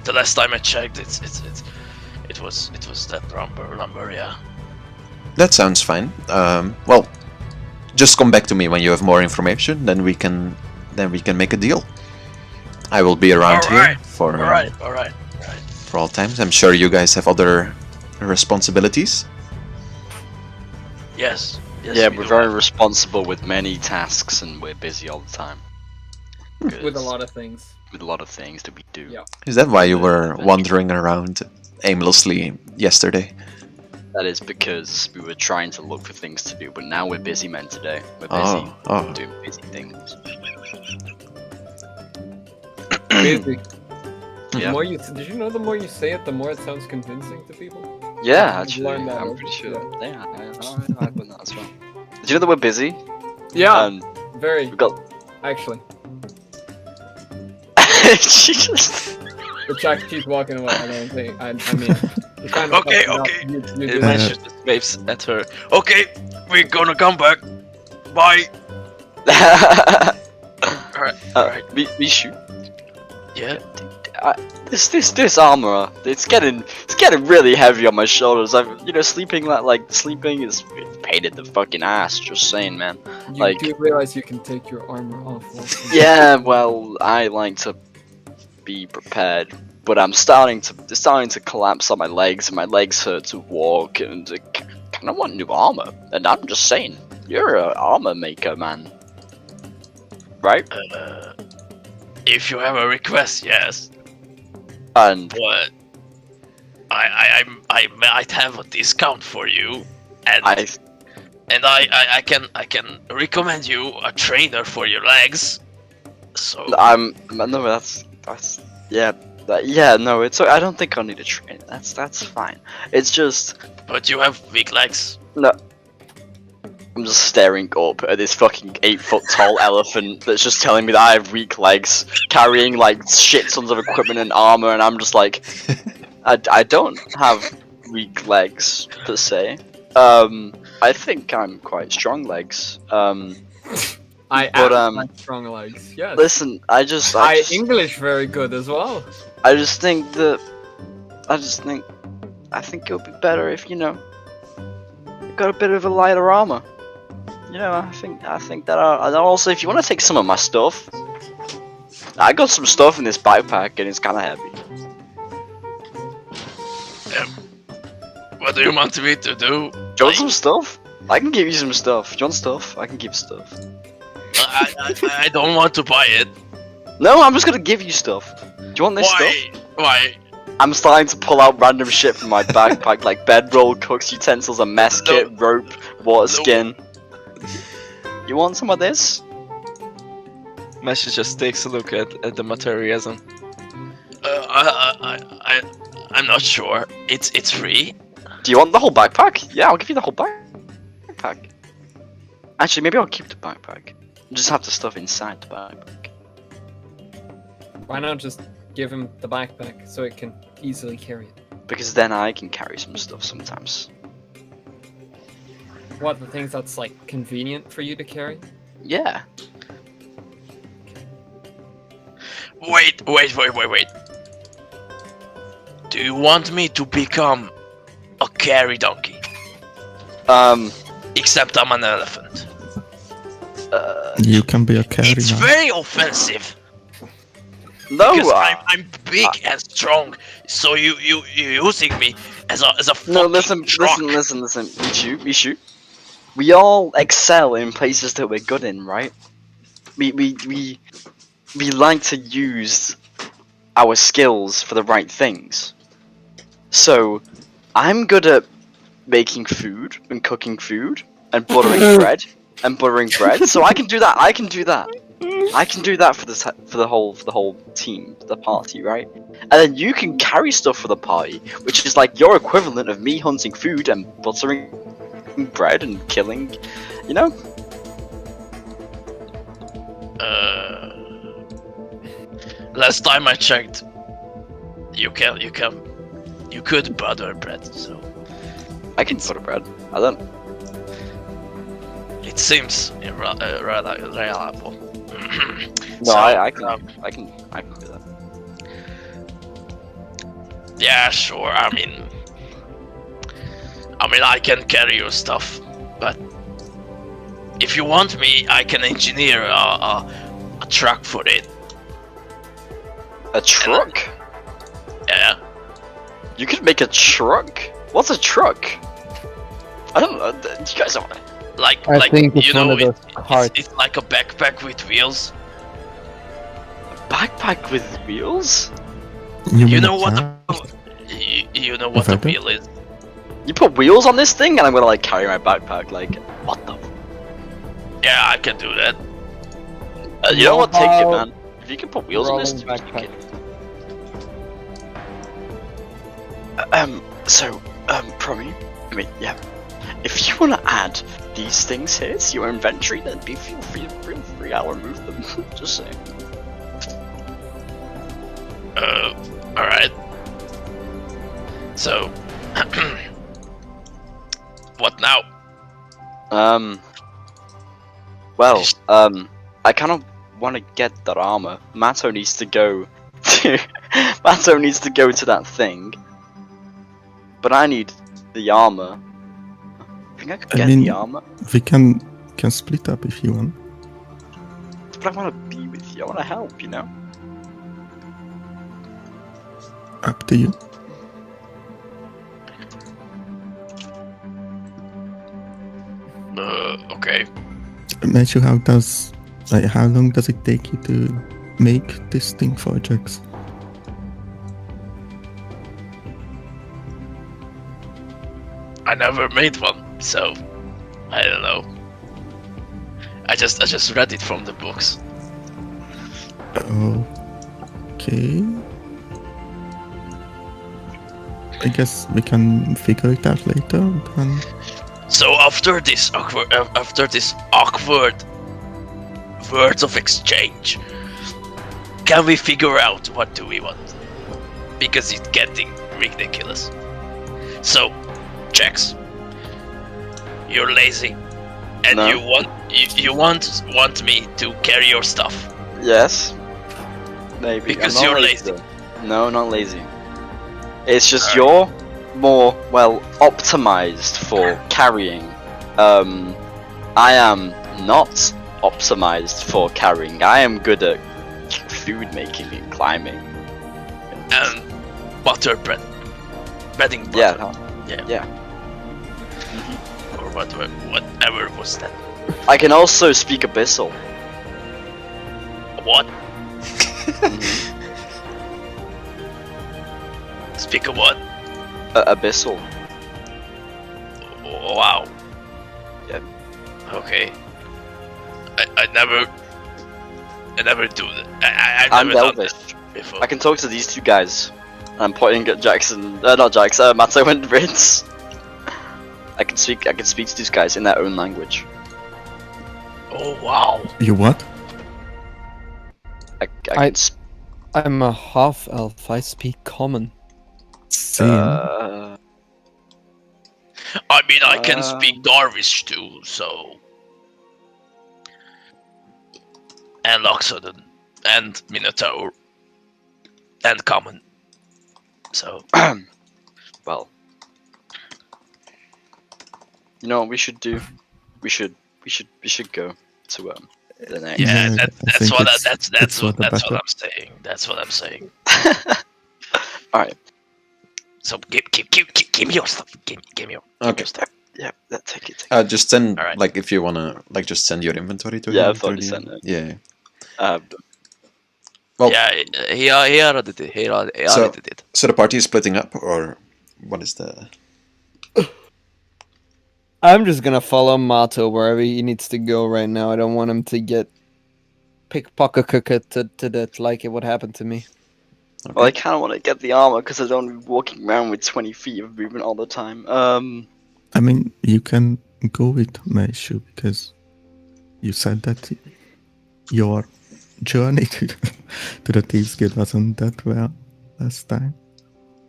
The last time I checked, it was that number, yeah. that sounds fine. Well, just come back to me when you have more information. Then we can make a deal. I will be around here for for all times. I'm sure you guys have other responsibilities. Yes. Yeah, we're very responsible with many tasks, and we're busy all the time. With a lot of things. With a lot of things that we do. Yeah. Is that why you were wandering around aimlessly yesterday? That is because we were trying to look for things to do, but now we're busy men today. We're busy doing busy things. Busy. The Yeah. more did you know the more you say it, the more it sounds convincing to people? Yeah, I've actually, learned that I'm over- pretty sure. yeah. Yeah, I've done that as well. Did you know that we're busy? Yeah, And very. we've got. Actually, She just. the Jack keeps walking away. I don't think. I mean, you're kind of Okay, fucking up. okay. You do And that. then she just waves at her. Okay, we're gonna come back. Bye. Alright. We shoot. Yeah. This armor, it's getting really heavy on my shoulders. Sleeping is a pain in the fucking ass. Just saying, man. You like- do realize you can take your armor off. Also. Yeah, well, I like to be prepared, but it's starting to collapse on my legs, and my legs hurt to walk, and I kind of want new armor. And I'm just saying, you're an armor maker, man, right? If you have a request, yes. And But I might have a discount for you, and I can recommend you a trainer for your legs. So no, that's no, it's I don't think I need a trainer. That's fine. It's just but you have weak legs. no. I'm just staring up at this fucking 8-foot tall elephant that's just telling me that I have weak legs, carrying like shit tons of equipment and armor, and I'm just like, I don't have weak legs per se. I think I'm quite strong legs. I But, have strong legs. Yes. Listen, I just English very good as well. I think it would be better if you got a bit of a lighter armor. I think that. And also, if you want to take some of my stuff, I got some stuff in this backpack, and it's kind of heavy. What do you want me to do? Do you want some stuff? I can give you some stuff. Do you want stuff? I can give stuff. I don't want to buy it. No, I'm just gonna give you stuff. Do you want this stuff? Why? I'm starting to pull out random shit from my backpack, like bedroll, cook's utensils, a mess kit, rope, water skin. You want some of this? Mesh just takes a look at the materialism. I'm not sure. It's free. Do you want the whole backpack? Yeah, I'll give you the whole backpack. Actually, maybe I'll keep the backpack. You just have the stuff inside the backpack. Why not just give him the backpack so it can easily carry it? Because then I can carry some stuff sometimes. What, the things that's like convenient for you to carry? Yeah. Wait. Do you want me to become a carry donkey? Except I'm an elephant. You can be a carry It's now. very offensive. No, Because I'm big and strong, so you're using me as a fucking no. Listen, truck. listen. Mishu. We all excel in places that we're good in, right? We like to use our skills for the right things. So, I'm good at making food and cooking food and buttering bread. So I can do that. I can do that for the whole team, for the party, right? And then you can carry stuff for the party, which is like your equivalent of me hunting food and buttering bread and killing, you know. Last time I checked, you could butter bread, so I can butter bread. I don't. it seems reliable. No, So, I can do that. Yeah, sure. I mean, I can carry your stuff, but if you want me, I can engineer a truck for it. A truck? Yeah. You could make a truck? What's a truck? I don't know. You guys are. I think it's you one know, of those carts. it's like a backpack with wheels. Backpack with wheels? You mean know a what? car? You know what the Okay. wheel is? You put wheels on this thing, and I'm gonna like carry my backpack. Like, what the? Yeah, I can do that. You know what? Take it, How man. If you can put wheels on this, rolling take backpack. it. Promi. I mean, yeah. If you wanna add these things here to your inventory, then feel free. I'll remove them. Just saying. Alright. So, what now? Well, I kind of want to get that armor. Matto needs to go to that thing. But I need the armor. I think I could I get mean- the armor. We can split up if you want. But I want to be with you. I want to help, you know? Up to you. Okay. Matthew, how long does it take you to make this thing for Jax? I never made one, so I don't know. I just read it from the books. Okay. I guess we can figure it out later. Then. So after this awkward words of exchange, can we figure out what do we want? Because it's getting ridiculous. So, Jax, you're lazy, and No. you want me to carry your stuff. Yes. Maybe. Because I'm not you're lazy. though. No, not lazy. It's just you're more, well, optimized for carrying. I am not optimized for carrying. I am good at food making and climbing. And breading butter. Yeah. Or whatever was that. I can also speak Abyssal. What? Speak of what? Abyssal. Oh, wow. Yeah. Okay. I never do that. I'm never done Elvish. that before. I can talk to these two guys. I'm pointing at Jackson. Not Jax. Matto and Ritz. I can speak to these guys in their own language. Oh wow. You what? I can I'm a half elf. I speak common. Same. I mean, I can speak Darvish too, so. And Loxodon, and Minotaur, and Common. So. well, you know what we should do? We should go to the name. Yeah, Yeah, I think it's that's for the what better. I'm saying. That's what I'm saying. Alright, So give me your stuff. Give me your Okay. stuff. yeah, take it. Just send Alright. like if you wanna like just send your inventory to Yeah, him. I've already through sent it. Yeah. Uh, Well, Yeah, he already did. He already So- did. so the party is splitting up, or what is the? I'm just gonna follow Mato wherever he needs to go right now. I don't want him to get pickpocketed to death like it would happen to me. Well, I kind of want to get the armor because I don't want to be walking around with 20 feet of movement all the time. I mean, you can go with Meishu because you said that your journey to the Thieves Guild wasn't that well last time.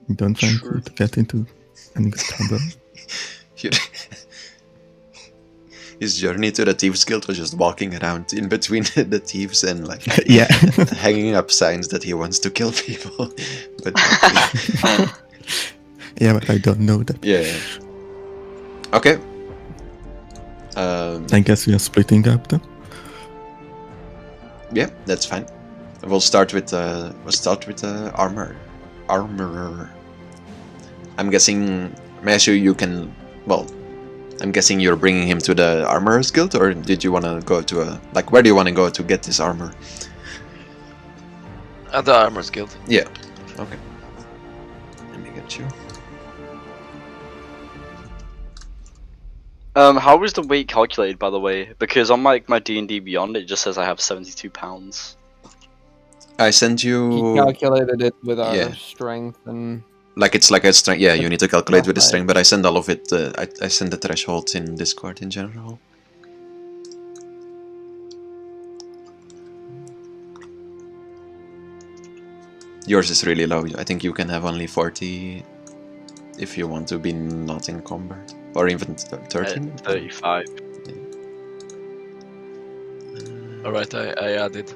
You don't want True. to get into any trouble. His journey to the Thieves Guild was just walking around in between the thieves and like Yeah. hanging up signs that he wants to kill people. But Yeah, but I don't know that. yeah. Okay. I guess we are splitting up then. Yeah, that's fine. We'll start with armor. Armorer. I'm guessing, Meshu, you can. Well, I'm guessing you're bringing him to the Armorer's Guild, or did you want to go to a where do you want to go to get this armor? At the Armor's Guild. Yeah. Okay. Let me get you. How was the weight calculated, by the way? Because on my D&D Beyond, it just says I have 72 pounds. I sent He you calculated it with our Yeah. strength and like it's like a strength. Yeah, you need to calculate with the Right. strength, but I send all of it. I send the thresholds in Discord in general. Yours is really low. I think you can have only 40 if you want to be not encumbered, or even 13. 35. Alright, I added.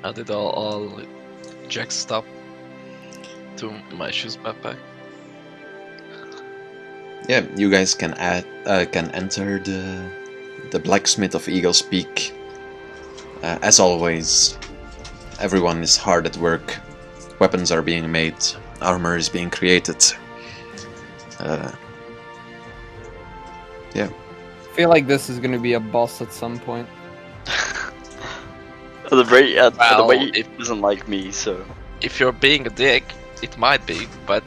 Added all Jack's stuff to my shoes backpack. Yeah, you guys can can enter the blacksmith of Eagle's Peak. As always, everyone is hard at work. Weapons are being made, armor is being created. Yeah. I feel like this is gonna be a boss at some point. The rate, the Well, way if- it doesn't like me, so. If you're being a dick, it might be, but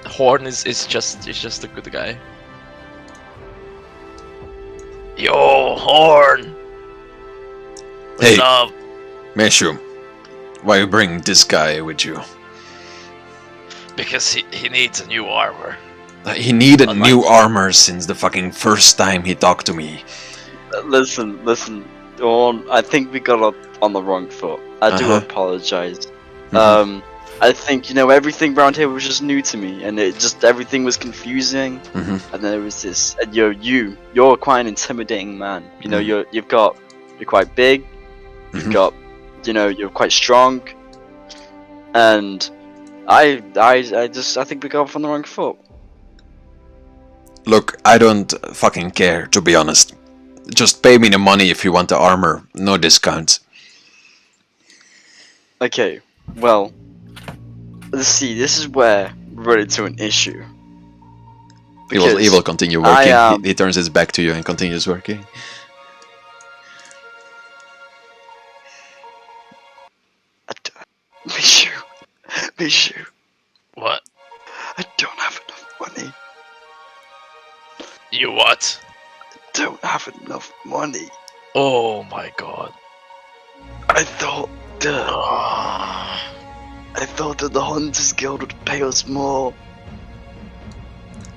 Horn is just a good guy. Yo, Horn. What's Hey. up? Meshu, why you bring this guy with you? Because he needs a new armor. He needed Oh, my- new armor since the fucking first time he talked to me. Listen, Dawn, I think we got on the wrong foot. I do Uh-huh. apologize. Mhm. I think, everything around here was just new to me, and everything was confusing. Mhm. And then there was this, and you're quite an intimidating man. Mhm. You're quite big. You've Mhm. got, you're quite strong. And I think we got off on the wrong foot. Look, I don't fucking care, to be honest. Just pay me the money if you want the armor, no discounts. Okay, well, let's see. This is where we run into an issue. He will Because continue working. I, He turns his back to you and continues working. Mishu, What? I don't have enough money. You what? Don't have enough money. Oh my god. I thought that the Hunters Guild would pay us more.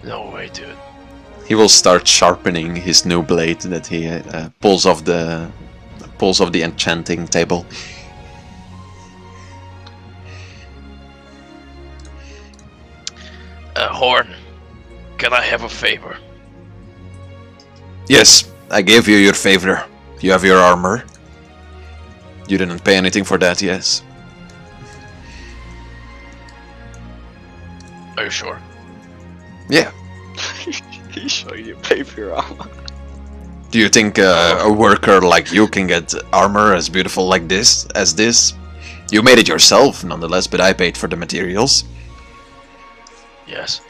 No way, dude. He will start sharpening his new blade that he pulls off the enchanting table. Horn, can I have a favor? Yes, I gave you your favor. You have your armor. You didn't pay anything for that, yes? Are you sure? Yeah. He's showing you paper armor. Do you think a worker like you can get armor as beautiful like this as this? You made it yourself, nonetheless, but I paid for the materials. Yes.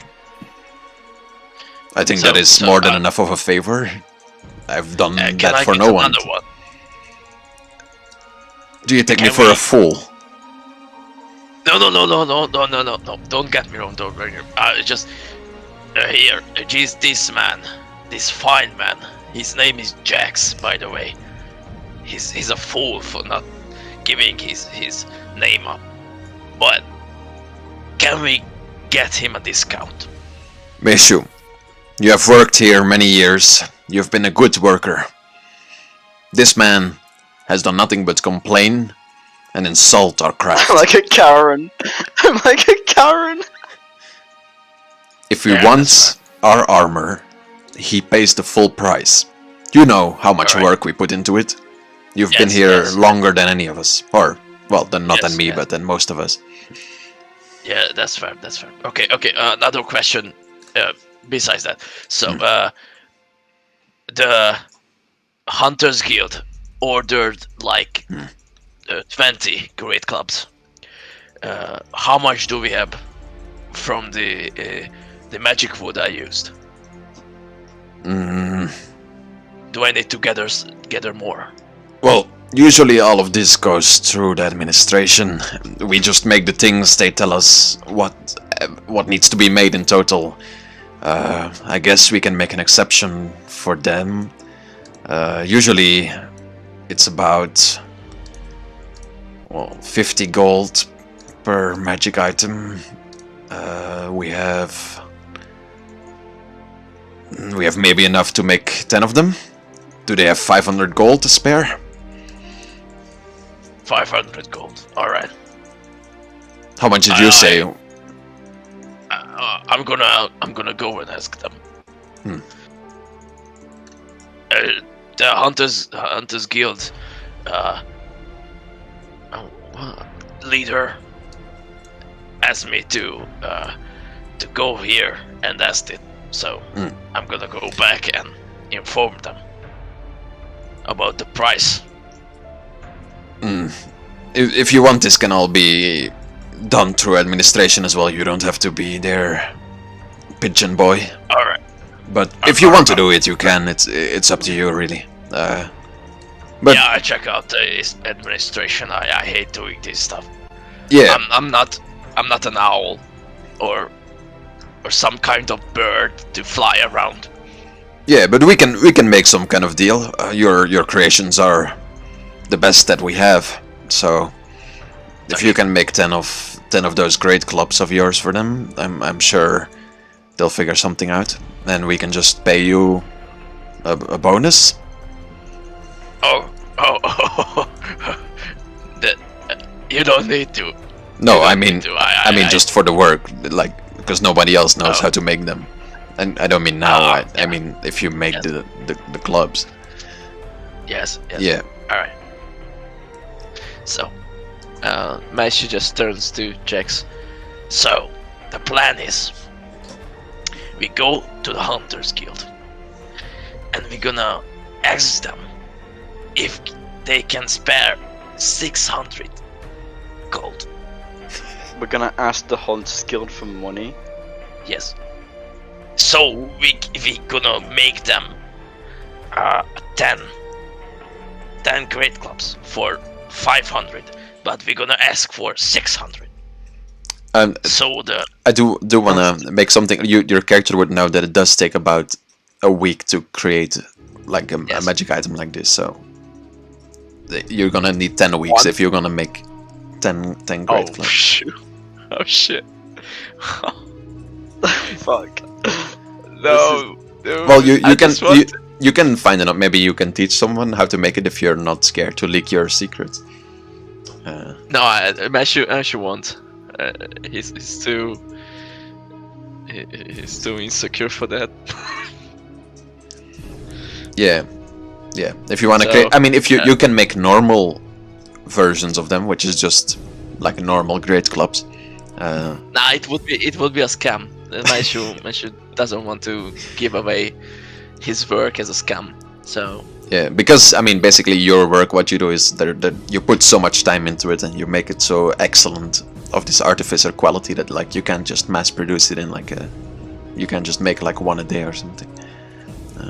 I think So- that is so, more than enough of a favor. I've done Can that I for get no one. another one? Do you take me Can for we- a fool? No. Don't get me wrong, don't worry. Just here, this man, this fine man. His name is Jax, by the way. He's a fool for not giving his name up. But can we get him a discount? Meshu, you have worked here many years. You've been a good worker. This man has done nothing but complain and insult our craft. I'm like a Karen. I'm like a Karen. If he Yeah, wants our armor, he pays the full price. You know how much Alright. work we put into it. You've been Yes, here yes. longer than any of us. Or, well, not than Yes, me, yes. but than most of us. Yeah, that's fair. Okay. Another question. Besides that, so the Hunters Guild ordered like 20 great clubs. How much do we have from the magic wood I used? Mm, Do I need to gather more? well, usually all of this goes through the administration. We just make the things, they tell us what needs to be made in total. I guess we can make an exception for them. Usually it's about 50 gold per magic item. We have maybe enough to make 10 of them. Do they have 500 gold to spare? 500 gold. All right. How much did you say? I'm gonna go and ask them. The Hunters Guild leader asked me to go here and ask it. So I'm gonna go back and inform them about the price. If you want, this can all be done through administration as well. You don't have to be their pigeon boy. All right. But if you want to do it, you can. It's up to you, really. But Yeah, I check out the administration. I hate doing this stuff. yeah, I'm not an owl or some kind of bird to fly around. yeah. But we can make some kind of deal. Your creations are the best that we have. So if you can make 10 of those great clubs of yours for them, I'm sure they'll figure something out, and we can just pay you a bonus. Oh. That you don't need to. No, You don't I mean, need to. I mean just for the work, like, because nobody else knows Oh. how to make them. And I don't mean now. I yeah. mean if you make Yes. the clubs. Yes. Yeah. All right. So, Mashi just turns to Jax. So, the plan is, we go to the Hunters Guild, and we're gonna ask them if they can spare 600 gold. We're gonna ask the Hunters Guild for money. Yes. So we gonna make them 10 great clubs for 500, but we're gonna ask for 600. So the I do want to make something. Your character would know that it does take about a week to create like a Yes. magic item like this. So you're gonna need 10 weeks if you're gonna make 10 great clubs. shoot. Oh shit. Fuck. No. Well, you I can just want you can find it out. Maybe you can teach someone how to make it if you're not scared to leak your secret. No, Mashu won't. He's too insecure for that. Yeah. If you want to So, create, I mean, if you can make normal versions of them, which is just like normal great clubs. Nah, it would be a scam. Maishu doesn't want to give away his work as a scam. So Yeah, because I mean, basically, your work, what you do is that you put so much time into it, and you make it so excellent of this artificer quality that like you can't just mass produce it in like a, you can't just make like one a day or something.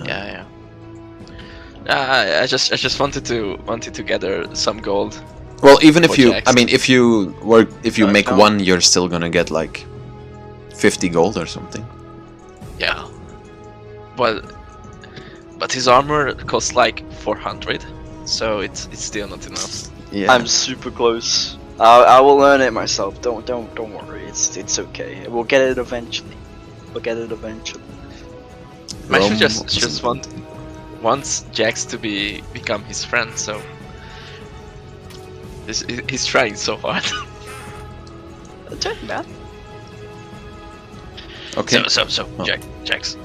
yeah. I just wanted to gather some gold. Well, even if For you, Jax. I mean, if you make no. one, you're still gonna get like 50 gold or something. Yeah. But his armor costs like 400, so it's still not enough. Yeah. I'm super close. I will learn it myself. Don't worry. It's okay. We'll get it eventually. We'll get it eventually. Maishu Rome just wasn't- wants Jax to become his friend, so he's trying so hard. Okay, man. Okay. So Oh. Jax,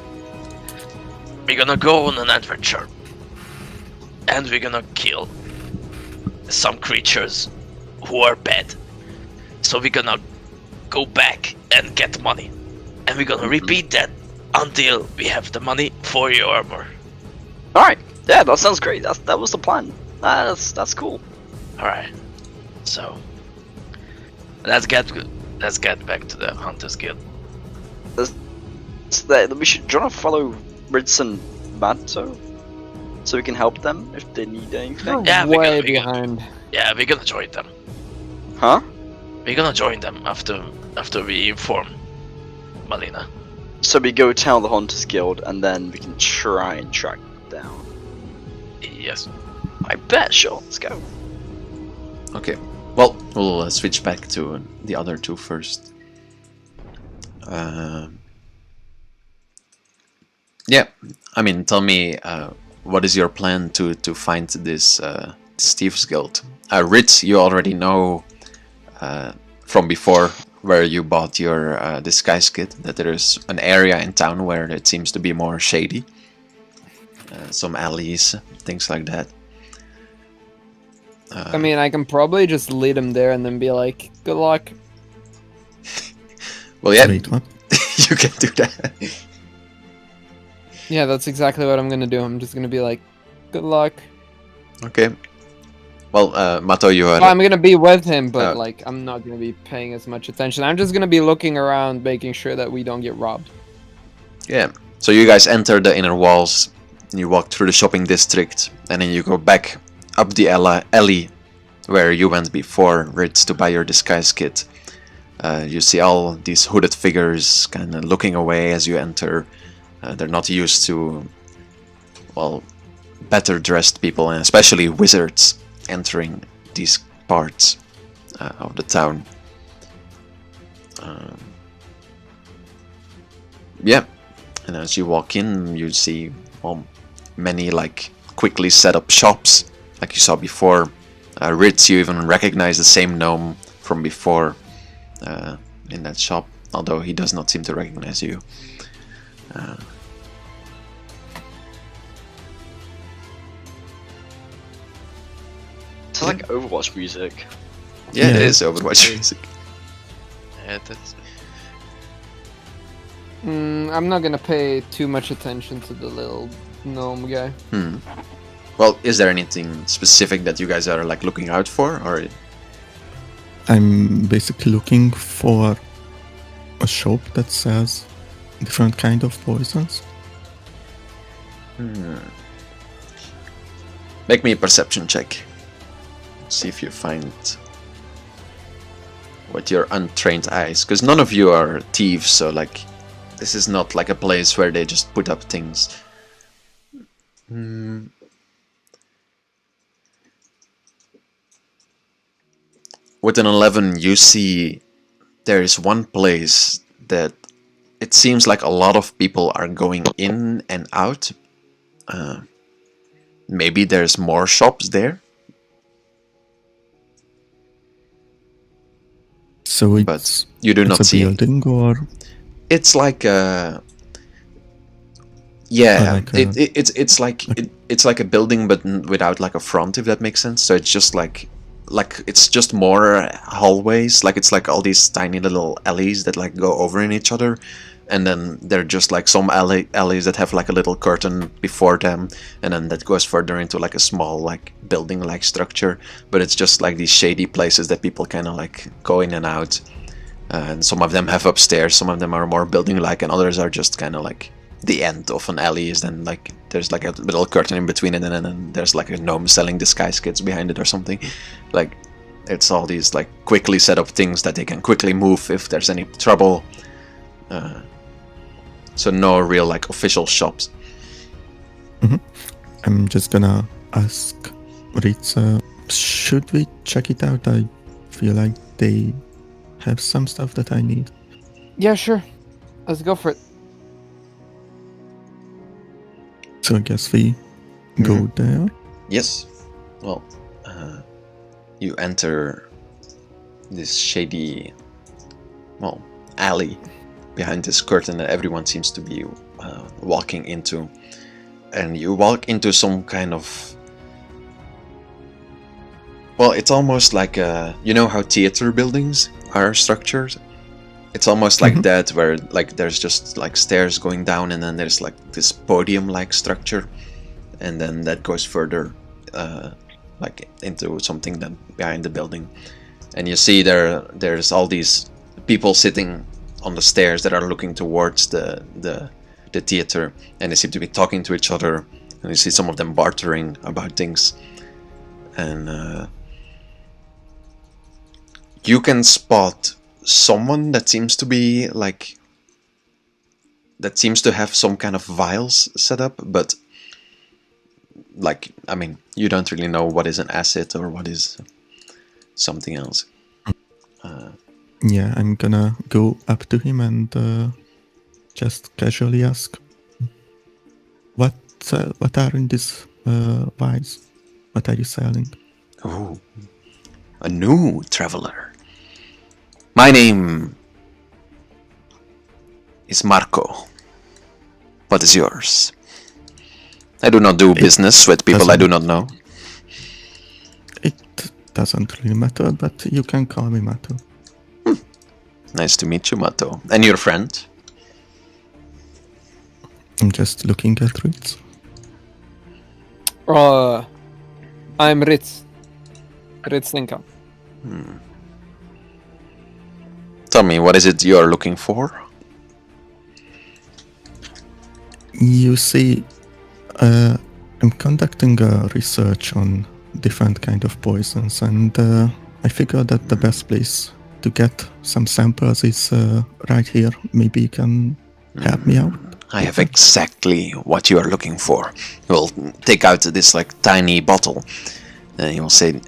we're gonna go on an adventure, and we're gonna kill some creatures who are bad. So we're gonna go back and get money, and we're gonna repeat that until we have the money for your armor. All right. Yeah, that sounds great. That was the plan. That's cool. All right. So let's get back to the Hunters Guild. We should. Do you want to follow Ritz and Manto, so we can help them if they need anything? Yeah, we're way gonna- behind. Yeah, we're gonna join them. Huh? We're gonna join them after we inform Malina. So we go tell the Hunters Guild, and then we can try and track them down. Yes. I bet. Sure. Let's go. Okay. Well, we'll switch back to the other two first. Yeah, I mean, tell me, what is your plan to find this Steve's Guild? Ritz, you already know from before where you bought your disguise kit that there is an area in town where it seems to be more shady. Some alleys, things like that. I mean, I can probably just lead him there and then be like, "Good luck." Well, yeah, Wait, what? you can do that. Yeah, that's exactly what I'm gonna do. I'm just gonna be like, "Good luck." Okay. Well, Mato, you are. Well, I'm gonna be with him, but Oh. like, I'm not gonna be paying as much attention. I'm just gonna be looking around, making sure that we don't get robbed. Yeah. So you guys enter the inner walls, you walk through the shopping district, and then you go back up the alley where you went before, Ritz, to buy your disguise kit. You see all these hooded figures kind of looking away as you enter. They're not used to, well, better dressed people, and especially wizards entering these parts of the town. Yeah, and as you walk in, you see, well, many like quickly set up shops, like you saw before. Ritz, you even recognize the same gnome from before in that shop, although he does not seem to recognize you. Sounds like Overwatch music. Yeah, it Yeah. is Overwatch music. Yeah, that's I'm not gonna pay too much attention to the little gnome guy. Well, is there anything specific that you guys are like looking out for, or I'm basically looking for a shop that sells different kind of poisons. make me a perception check? See if you find with your untrained eyes, because none of you are thieves, so like this is not like a place where they just put up things. With an 11, you see there is one place that it seems like a lot of people are going in and out. Maybe there's more shops there, So it's, but you do it's not a see it. building, or It's like a yeah, like a- it's like a building, but without like a front, if that makes sense. So it's just like it's just more hallways. Like it's like all these tiny little alleys that like go over in each other, and then there are just like some alleys that have like a little curtain before them, and then that goes further into like a small like building like structure, but it's just like these shady places that people kind of like go in and out. And some of them have upstairs, some of them are more building like, and others are just kind of like the end of an alley is then like there's like a little curtain in between it, and then there's like a gnome selling disguise kits behind it or something. Like it's all these like quickly set up things that they can quickly move if there's any trouble. So no real like official shops. I'm just gonna ask Ritza, should we check it out? I feel like they have some stuff that I need. Yeah, sure. Let's go for it. So I guess we go there. Yes. Well, you enter this shady, well, alley behind this curtain that everyone seems to be walking into. And you walk into some kind of... Well, it's almost like, you know how theater buildings are structured? It's almost like that, where like there's just like stairs going down, and then there's like this podium-like structure, and then that goes further like into something that behind the building. And you see there's all these people sitting on the stairs that are looking towards the theater, and they seem to be talking to each other, and you see some of them bartering about things. And you can spot someone that seems to be like, that seems to have some kind of vials set up, but like, I mean, you don't really know what is an asset or what is something else. Yeah, I'm gonna go up to him and just casually ask, what are in this vials? What are you selling? Oh, a new traveler. My name is Marco. What is yours? I do not do business with people I do not know. It doesn't really matter, but you can call me Mato. Nice to meet you, Mato. And your friend? I'm just looking at Ritz. I'm Ritz. Ritz Linka. Tell me, what is it you are looking for? You see, I'm conducting a research on different kind of poisons, and I figured that the best place to get some samples is right here. Maybe you can help me out. I have exactly what you are looking for. You will take out this like tiny bottle, and you will say,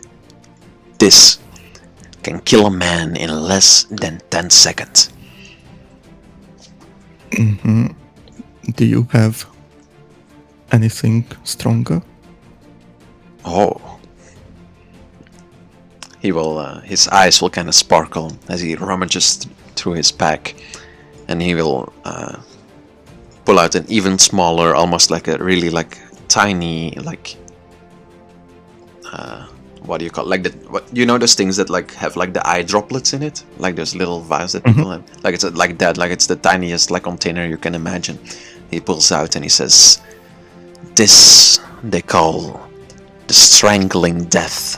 "This can kill a man in less than 10 seconds." Do you have anything stronger? Oh. He will, his eyes will kind of sparkle as he rummages through his pack, and he will pull out an even smaller, almost like a really like tiny, like what do you call it? Like the, what, you know those things that like have like the eye droplets in it, like those little vials that people have, like it's like that, like it's the tiniest like container you can imagine. He pulls out and he says, "This they call the strangling death.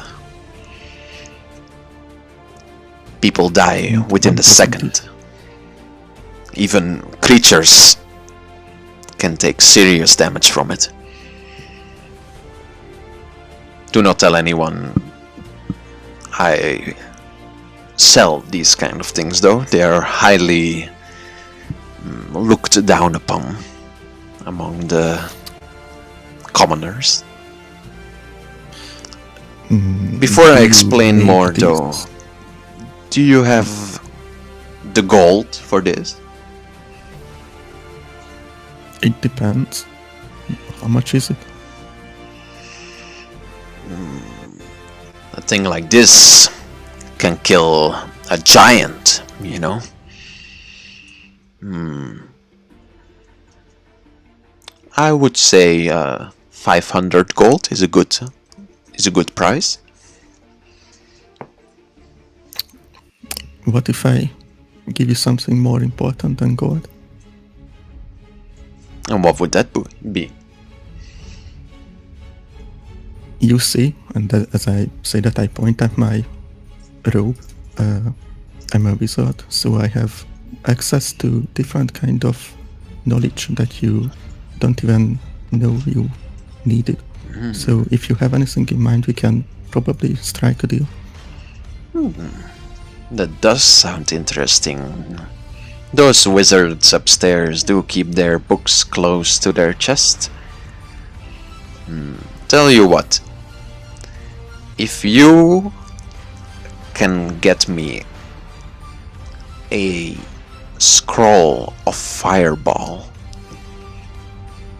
People die within the second. Even creatures can take serious damage from it. Do not tell anyone I sell these kind of things, though. They are highly looked down upon among the commoners." Before I explain more, though, do you have the gold for this? It depends. How much is it? A thing like this can kill a giant, you know? I would say 500 gold is a good price. What if I give you something more important than gold? And what would that be? You see, and as I say that, I point at my robe. I'm a wizard, so I have access to different kind of knowledge that you don't even know you needed. So if you have anything in mind, we can probably strike a deal. That does sound interesting. Those wizards upstairs do keep their books close to their chest. Tell you what, if you can get me a scroll of fireball,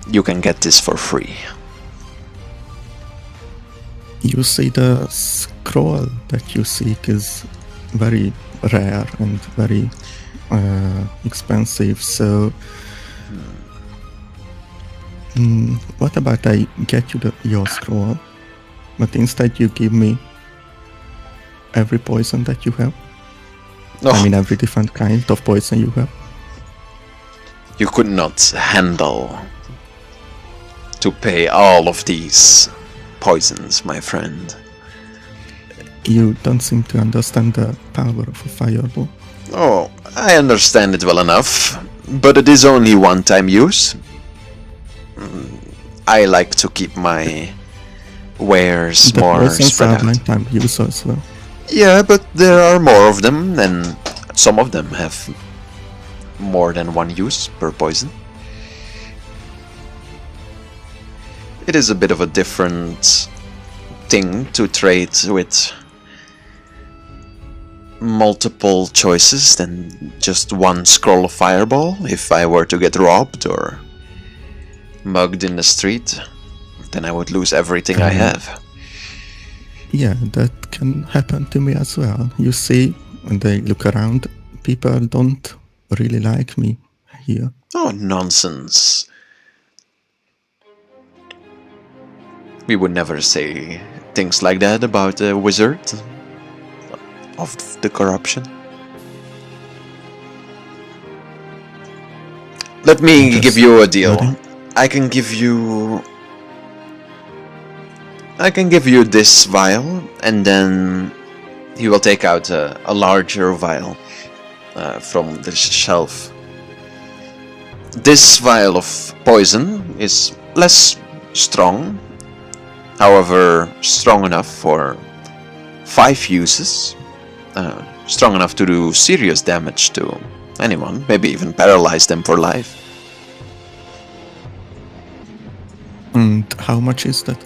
you can get this for free. You see, the scroll that you seek is very rare and very expensive, so what about I get you your scroll, but instead you give me every poison that you have? I mean, every different kind of poison you have. You could not handle to pay all of these poisons, my friend. You don't seem to understand the power of a fireball. Oh, I understand it well enough, but it is only one-time use. I like to keep my wares The more poisons spread are out. one-time use as well. Yeah, but there are more of them, and some of them have more than one use per poison. It is a bit of a different thing to trade with multiple choices than just one scroll of fireball. If I were to get robbed or mugged in the street, then I would lose everything I have. Yeah, that can happen to me as well. You see, when they look around, people don't really like me here. Oh, nonsense. We would never say things like that about a wizard of the corruption. Let me Just give you a deal. nodding. I can give you this vial, and then he will take out a larger vial from the shelf. This vial of poison is less strong, however strong enough for 5 uses, strong enough to do serious damage to anyone, maybe even paralyze them for life. And how much is that?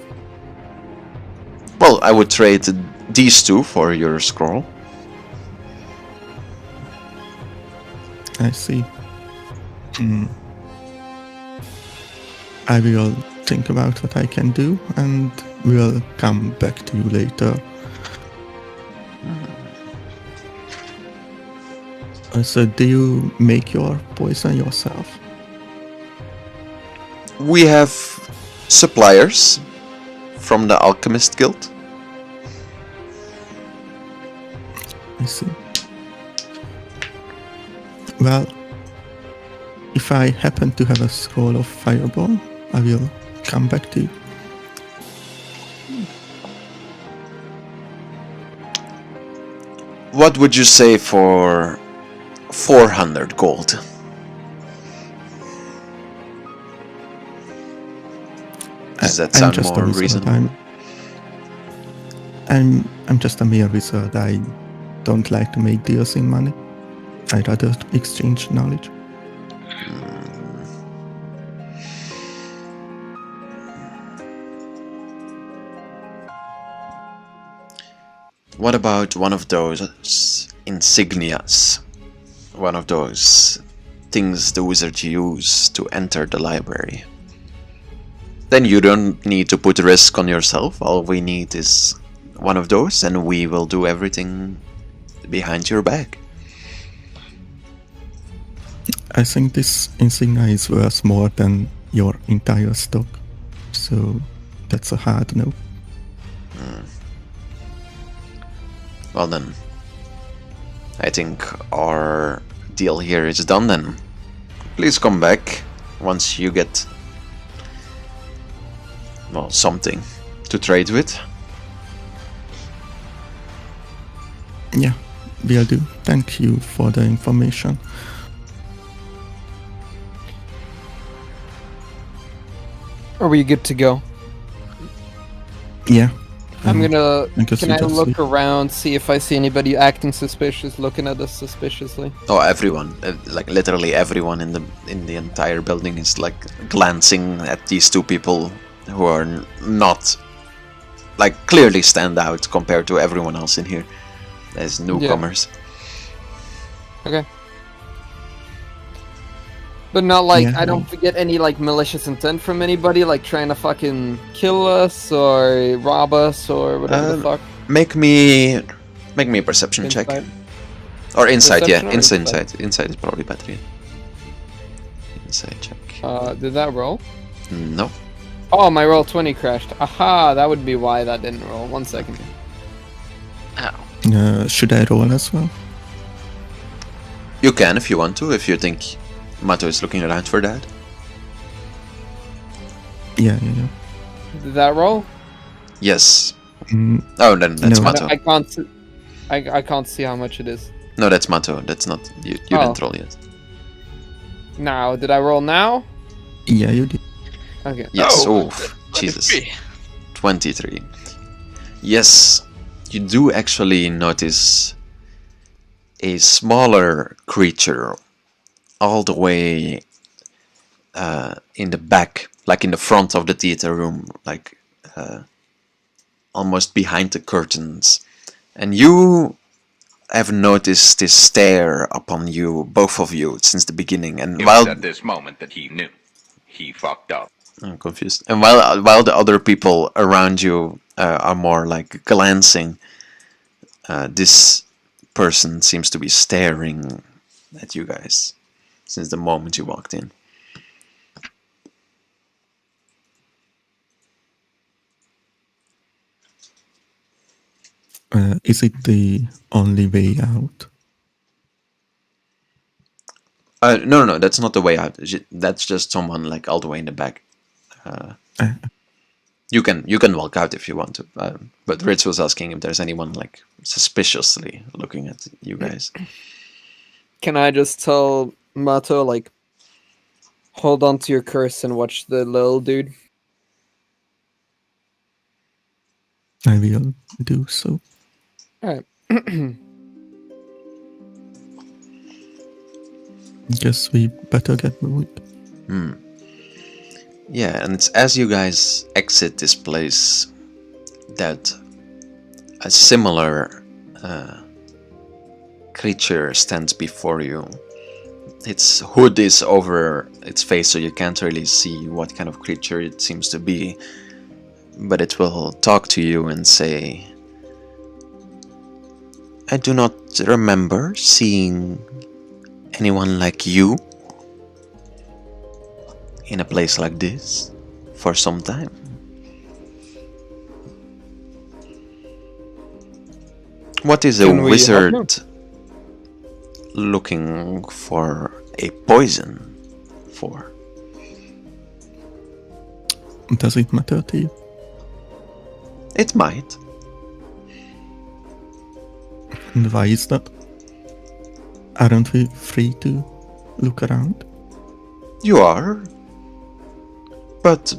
Well, I would trade these 2 for your scroll. I see. I will think about what I can do and will come back to you later. So do you make your poison yourself? We have suppliers from the Alchemist Guild. I see. Well, if I happen to have a scroll of fireball, I will come back to you. What would you say for 400 gold? Does that sound just a more wizard. reasonable? I'm just a mere wizard. I don't like to make deals in money. I'd rather exchange knowledge. What about one of those insignias? One of those things the wizards use to enter the library. Then you don't need to put risk on yourself. All we need is one of those, and we will do everything behind your back. I think this insignia is worth more than your entire stock. So that's a hard no. Well then, I think our deal here is done then. Please come back once you get, well, something to trade with. Yeah, will do. Thank you for the information. Are we good to go? Yeah. I'm gonna. guess Can we I just look leave. around, see if I see anybody acting suspicious, looking at us suspiciously? Oh, everyone, like literally everyone in the entire building is like glancing at these two people who are not, like, clearly stand out compared to everyone else in here as newcomers. Okay. But not like, Yeah, I don't get any like malicious intent from anybody, like trying to fucking kill us or rob us or whatever the fuck. Make me a perception check. Insight? Or insight, Perception yeah. or Insight. insight? Insight is probably better. Yeah. Insight check. Did that roll? No. Oh, my roll 20 crashed. Aha, that would be why that didn't roll. 1 second. Ow. Should I roll as well? You can if you want to, if you think Mato is looking around for that. Yeah. Did that roll? Yes. Mm, Oh, then that's No. Mato. I can't see. I can't see how much it is. No, that's Mato. That's not you. You Oh. didn't roll yet. Now, did I roll now? yeah, you did. Okay. Yes. Oh, Oh, Jesus. 23. 23. Yes, you do actually notice a smaller creature all the way in the back, like in the front of the theater room, like almost behind the curtains. And you have noticed this stare upon you, both of you, since the beginning. And It while was at this moment that he knew. He fucked up. I'm confused. And while the other people around you are more like glancing, this person seems to be staring at you guys since the moment you walked in. Is it the only way out? No, that's not the way out. That's just someone like all the way in the back. You can walk out if you want to. But Ritz was asking if there's anyone like suspiciously looking at you guys. Can I just tell Mato, like, hold on to your curse and watch the little dude? I will do so. Alright. Guess we better get moving. Yeah, and it's as you guys exit this place that a similar creature stands before you. Its hood is over its face, so you can't really see what kind of creature it seems to be. But it will talk to you and say, I do not remember seeing anyone like you in a place like this for some time. What is a Can we help him? wizard looking for a poison for? Does it matter to you? It might. And why is that? Aren't we free to look around? You are. But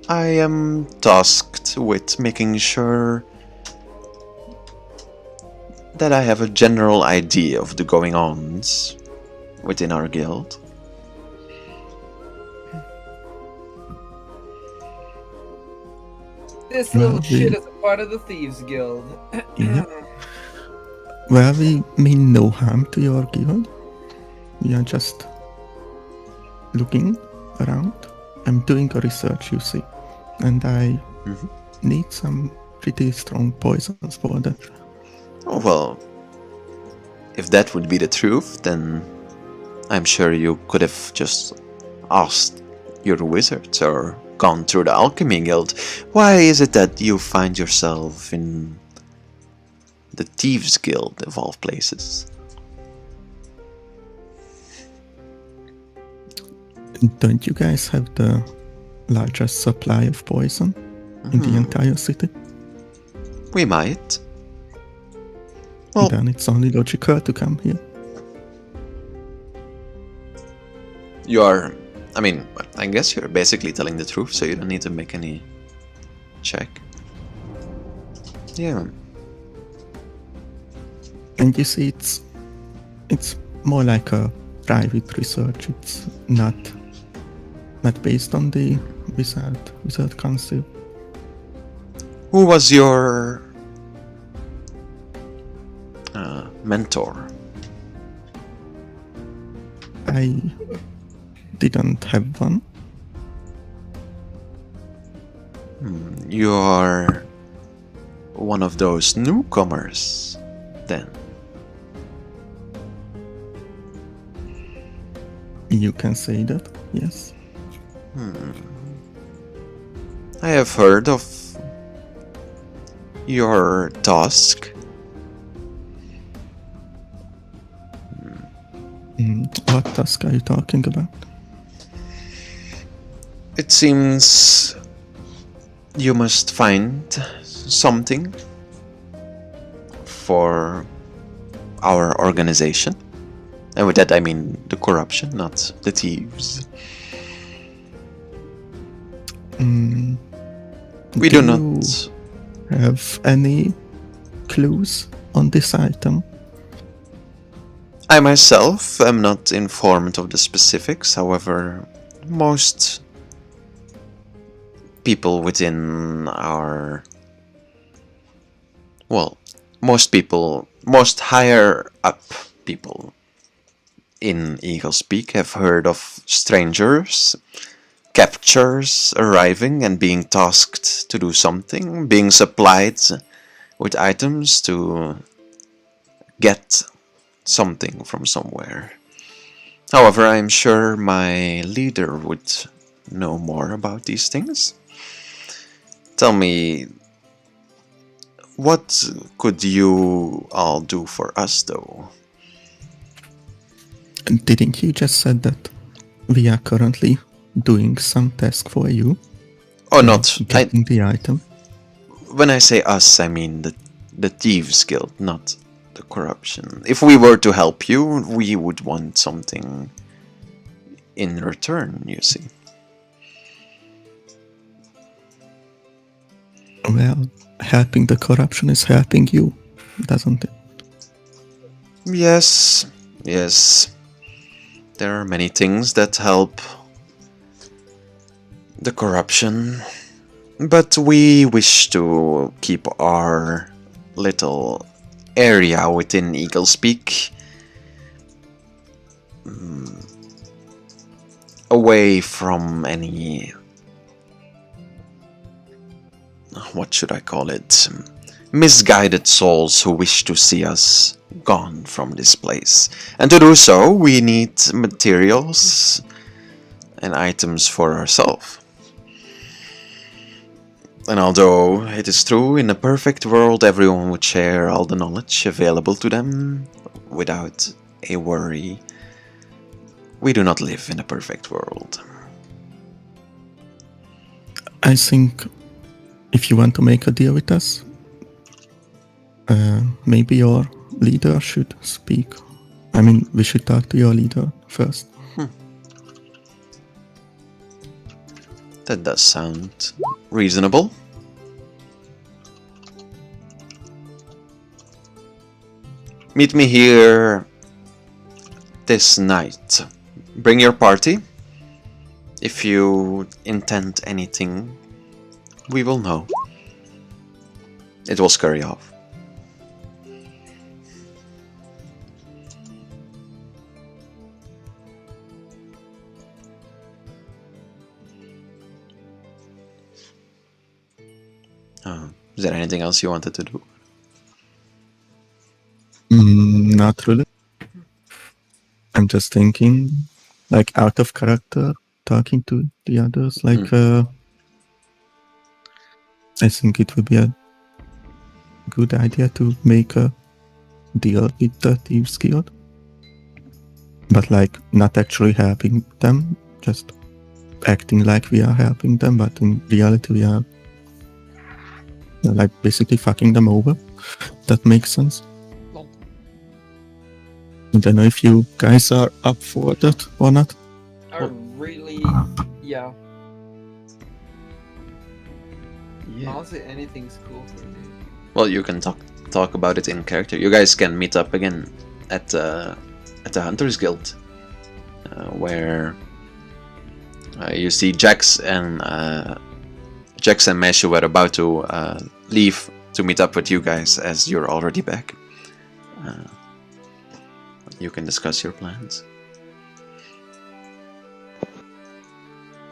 I am tasked with making sure that I have a general idea of the going-ons within our guild. This Well, little shit we- is a part of the Thieves Guild. Yeah. Well, we mean no harm to your guild. We are just looking around. I'm doing a research, you see, and I need some pretty strong poisons for that. Oh, well, if that would be the truth, then I'm sure you could have just asked your wizards or gone through the alchemy guild. Why is it that you find yourself in the Thieves Guild of all places? Don't you guys have the largest supply of poison in the entire city? We might. Well, Then it's only logical to come here. you are. I mean, I guess you're basically telling the truth, so you don't need to make any check. Yeah. And you see, it's more like a private research. It's not based on the wizard council. Who was your mentor? I didn't have one. You are one of those newcomers, then. You can say that, yes. I have heard of your task. What task are you talking about? It seems you must find something for our organization. And with that I mean the corruption, not the thieves. We do not have any clues on this item. I myself am not informed of the specifics, however, most people within our... well, most higher up people in Eaglespeak have heard of strangers, captures arriving and being tasked to do something, being supplied with items to get something from somewhere. However, I'm sure my leader would know more about these things. Tell me, what could you all do for us, though? Didn't you just said that we are currently doing some task for you? Oh, not getting the item. When I say us, I mean the Thieves Guild, not the corruption. If we were to help you, we would want something in return, you see. Well, helping the corruption is helping you, doesn't it? Yes, yes. There are many things that help the corruption, but we wish to keep our little area within Eaglespeak away from any, what should I call it, misguided souls who wish to see us gone from this place. And to do so, we need materials and items for ourselves. And although it is true, in a perfect world everyone would share all the knowledge available to them without a worry, we do not live in a perfect world. I think if you want to make a deal with us, maybe your leader should speak. I mean, we should talk to your leader first. That does sound reasonable. Meet me here this night. Bring your party. If you intend anything, we will know. It will scurry off. Is there anything else you wanted to do? Not really. I'm just thinking, like, out of character, talking to the others. Like, I think it would be a good idea to make a deal with the Thieves Guild. But, like, not actually helping them, just acting like we are helping them, but in reality we are like basically fucking them over. That makes sense. I don't know if you guys are up for that or not. I really, yeah. Honestly, anything's cool for me. Well, you can talk about it in character. You guys can meet up again at the Hunters Guild, where you see Jax and Meshu were about to leave to meet up with you guys, as you're already back. You can discuss your plans.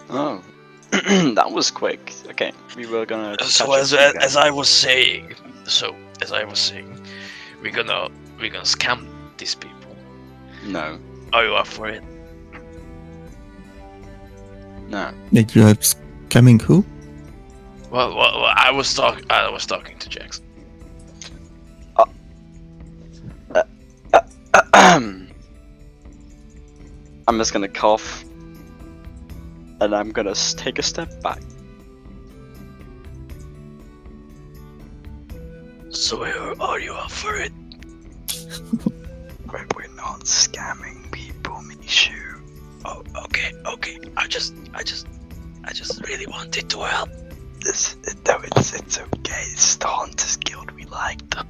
Oh, that was quick. Okay, we were gonna. So as I was saying, we're gonna scam these people. No, Are you up for it? no. Did you are scamming who? Well, I was talking to Jax. I'm just gonna cough, and I'm gonna take a step back. So are you up for it? We're not scamming people, Mishu. Oh, okay. I just really wanted to help. It's okay. It's the Hunters Guild. We like them.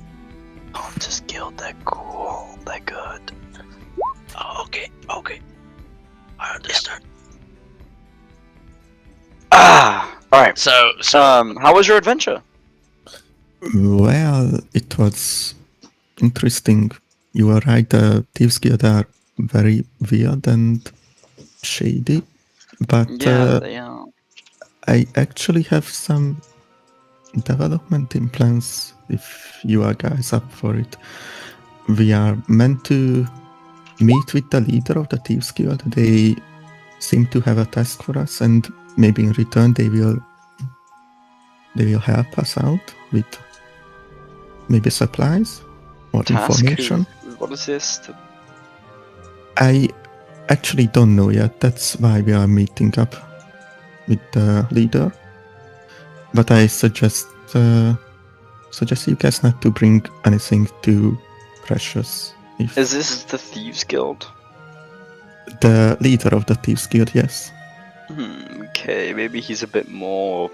Hunters Guild. They're cool. They're good. Oh, okay. I understand. All right. So How was your adventure? Well, it was interesting. You are right, the Thieves Guild are very weird and shady, but They are. I actually have some development in plans if you are guys up for it. We are meant to meet with the leader of the Thieves Guild. They seem to have a task for us, and maybe in return they will help us out with maybe supplies or information. What is this? I actually don't know yet. That's why we are meeting up with the leader. But I suggest you guys not to bring anything too precious. Is this the Thieves Guild? The leader of the Thieves Guild, yes. Okay, maybe he's a bit more.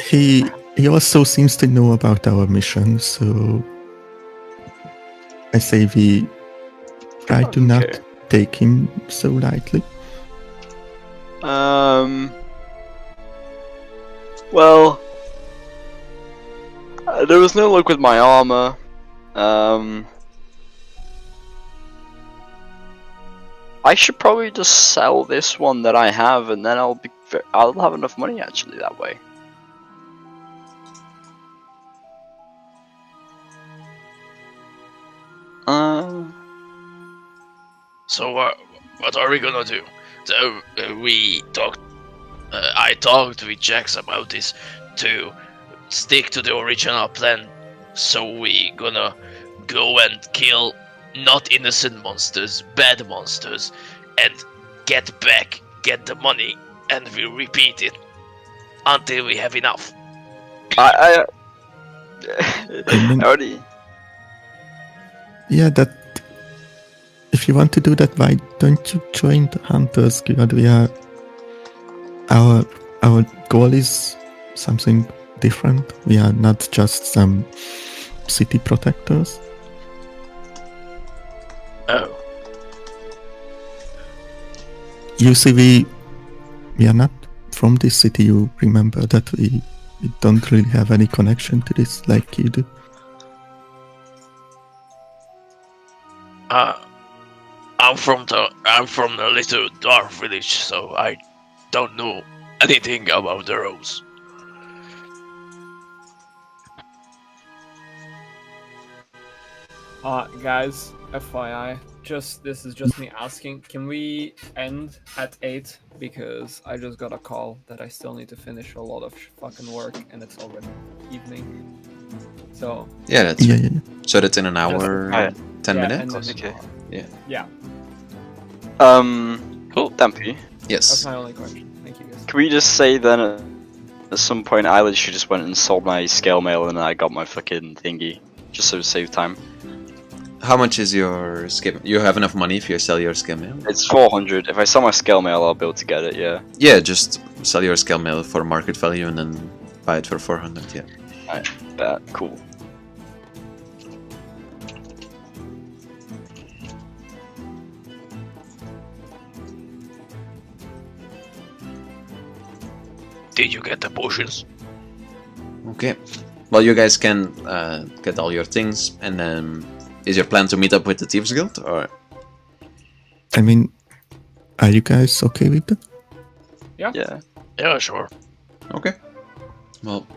He also seems to know about our mission, so I say we try to not take him so lightly. Well, there was no luck with my armor. I should probably just sell this one that I have, and then I'll have enough money actually that way. So what are we gonna do? So I talked with Jax about this to stick to the original plan. So we gonna go and kill not innocent monsters, bad monsters, and get the money, and we repeat it until we have enough. I mean- already. Yeah, that. If you want to do that, why don't you join the Hunters Guild? Our goal is something different. We are not just some city protectors. Oh, You see, we are not from this city. You remember that we don't really have any connection to this like you do. I'm from the little dwarf village, so I don't know anything about the roads. Guys, FYI, this is just me asking. Can we end at 8? Because I just got a call that I still need to finish a lot of fucking work, and it's already evening. So Yeah, that's Yeah. so that's in an hour, Just- 10 yeah, minutes. and then- Okay. yeah. Cool. Dampi. That's Yes. my only question. Thank you, guys. Can we just say then at some point I literally just went and sold my scale mail and I got my fucking thingy. Just so to save time. How much is your scale? You have enough money if you sell your scale mail? It's 400. If I sell my scale mail, I'll be able to get it, yeah. Yeah, just sell your scale mail for market value and then buy it for 400. Yeah. Alright, that cool. Did you get the potions? Okay. Well, you guys can get all your things, and then is your plan to meet up with the Thieves Guild, or? I mean, are you guys okay with that? Yeah. Yeah, sure. Okay. Well,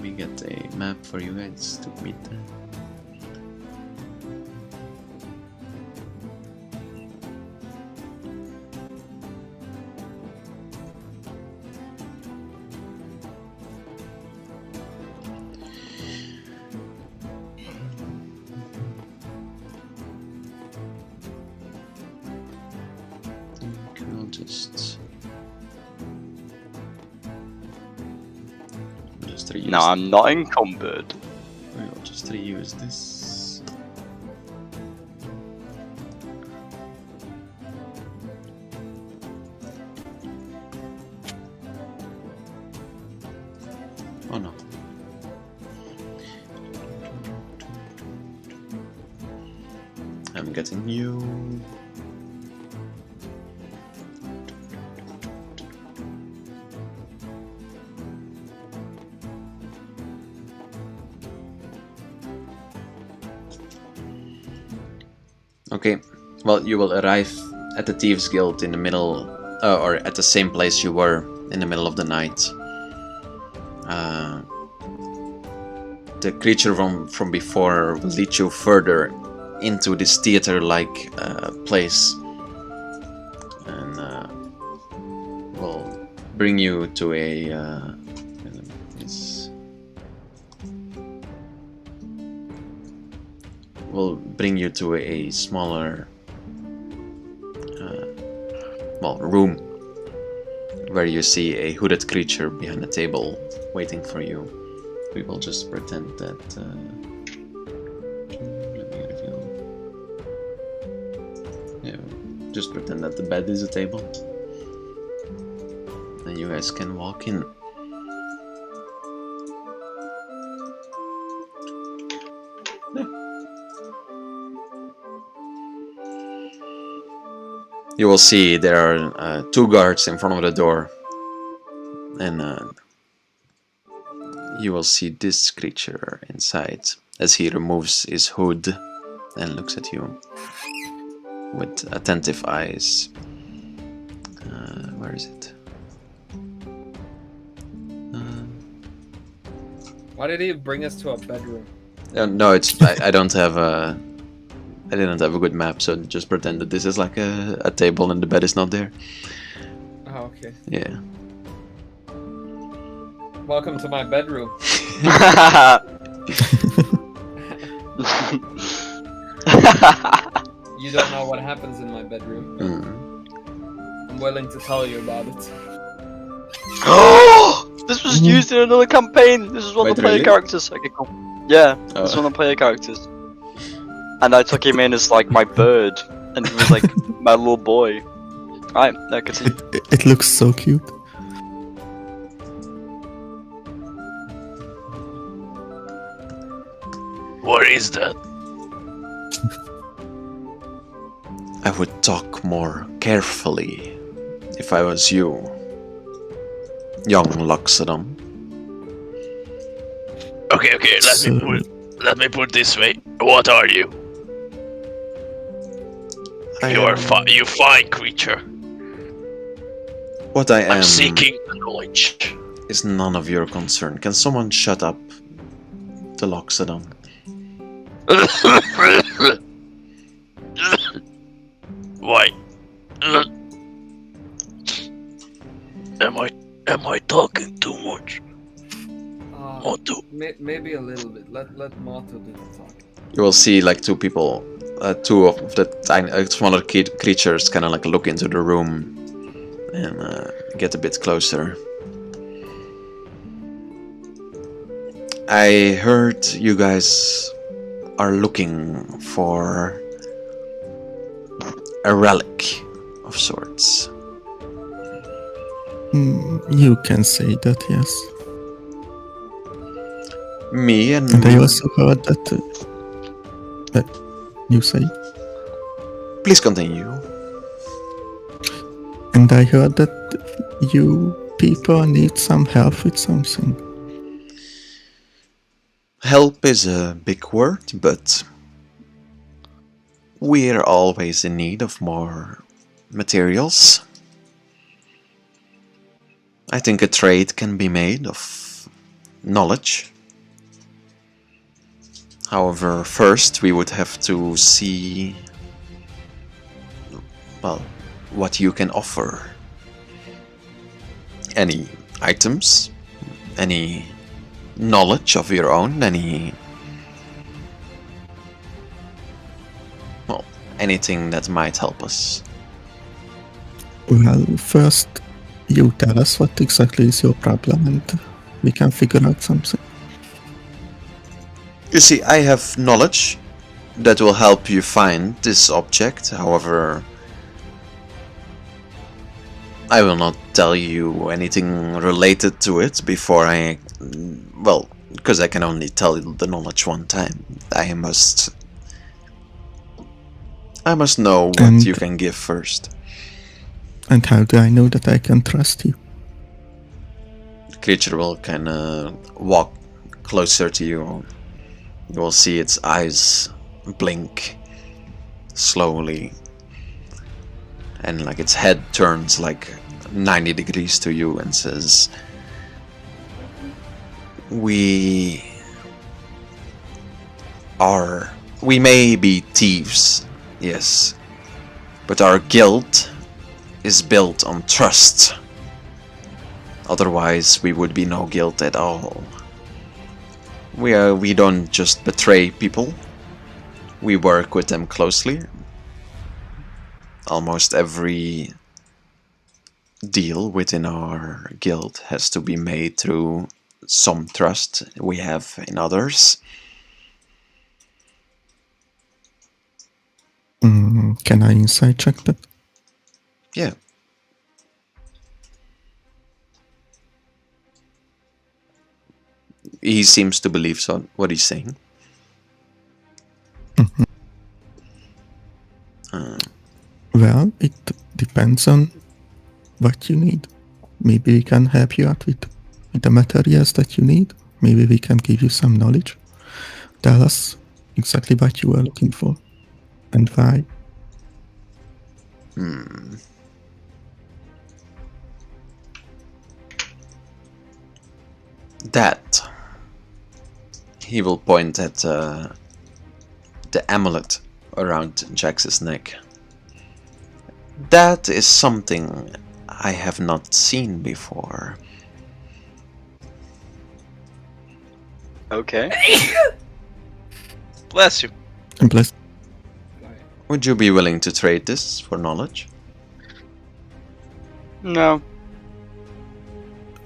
we get a map for you guys to meet them. I'll just reuse. No, I'm not encumbered. I'll just reuse this. Oh no. I'm getting you. Okay, well, you will arrive at the Thieves Guild in the middle, or at the same place you were in the middle of the night. The creature from before will lead you further into this theater-like place, and will bring you to a. Will bring you to a smaller room where you see a hooded creature behind a table waiting for you. We will just pretend that let me reveal. Yeah, just pretend that the bed is a table and you guys can walk in. You will see there are 2 guards in front of the door, and you will see this creature inside as he removes his hood and looks at you with attentive eyes. Where is it? Why did he bring us to a bedroom? No, it's I don't have a. I didn't have a good map, so just pretend that this is like a table and the bed is not there. Oh, okay. Yeah. Welcome to my bedroom. You don't know what happens in my bedroom. I'm willing to tell you about it. This was used in another campaign. This is one of the player really? characters. Okay, cool. Yeah, this is one of the player characters. And I took him in as like my bird, and he was like my little boy. Alright, I can see. It looks so cute. What is that? I would talk more carefully if I was you, young Loxodon. Okay, let me put it this way. What are you? You fine creature. What I am I'm seeking knowledge. is none of your concern. Can someone shut up the Loxodon? Why? Am I talking too much? Moto. Maybe a little bit. Let Moto do the talking. You will see like two people, two of the smaller creatures kind of like look into the room and get a bit closer. I heard you guys are looking for a relic of sorts. You can say that, yes. Me and I also heard that. You say? Please continue. And I heard that you people need some help with something. Help is a big word, but we're always in need of more materials. I think a trade can be made of knowledge. However, first we would have to see, well, what you can offer. Any items? Any knowledge of your own? Well, anything that might help us. Well, first you tell us what exactly is your problem and we can figure out something. You see, I have knowledge that will help you find this object. However, I will not tell you anything related to it before well, because I can only tell you the knowledge one time. I must know what you can give first. And how do I know that I can trust you? The creature will kind of walk closer to you. You will see its eyes blink slowly, and like its head turns like 90 degrees to you and says, we may be thieves, yes, but our guild is built on trust. Otherwise we would be no guild at all. We don't just betray people. We work with them closely. Almost every deal within our guild has to be made through some trust we have in others. Can I insight check that? Yeah. He seems to believe so, what he's saying. Well, it depends on what you need. Maybe we can help you out with the materials that you need. Maybe we can give you some knowledge. Tell us exactly what you are looking for and why. That. He will point at the amulet around Jax's neck. That is something I have not seen before. Okay. Bless you. And bless. Would you be willing to trade this for knowledge? No.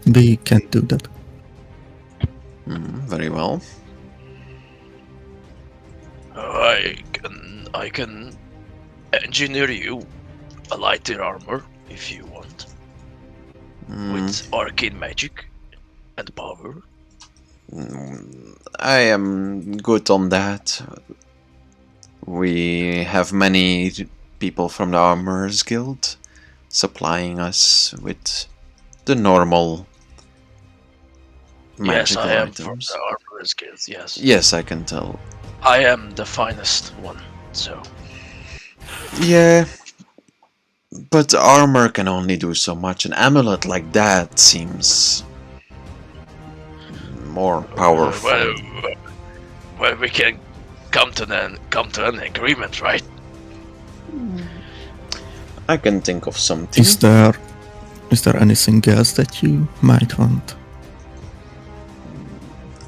We can do that. Very well. I can engineer you a lighter armor if you want, with arcane magic and power. I am good on that. We have many people from the Armorers Guild supplying us with the normal Yes, magical I am items. from the Armorers Guild, yes. Yes, I can tell. I am the finest one, so... Yeah, but armor can only do so much. An amulet like that seems more powerful. Well, we can come to an agreement, right? I can think of something. Is there anything else that you might want?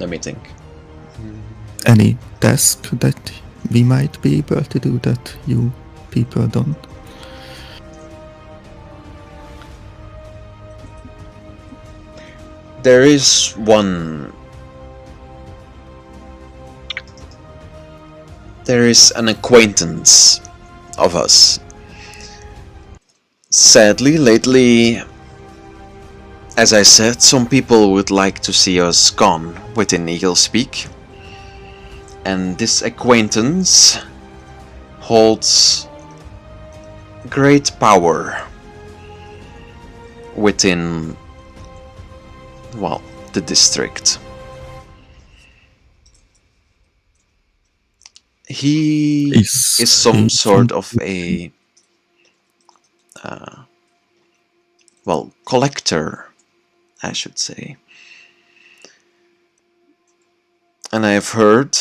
Let me think. Any task that we might be able to do that you people don't? There is one. There is an acquaintance of us. Sadly, lately, as I said, some people would like to see us gone within Eagle's Peak. And this acquaintance holds great power within, well, the district. He is some sort of a well, collector, I should say. And I have heard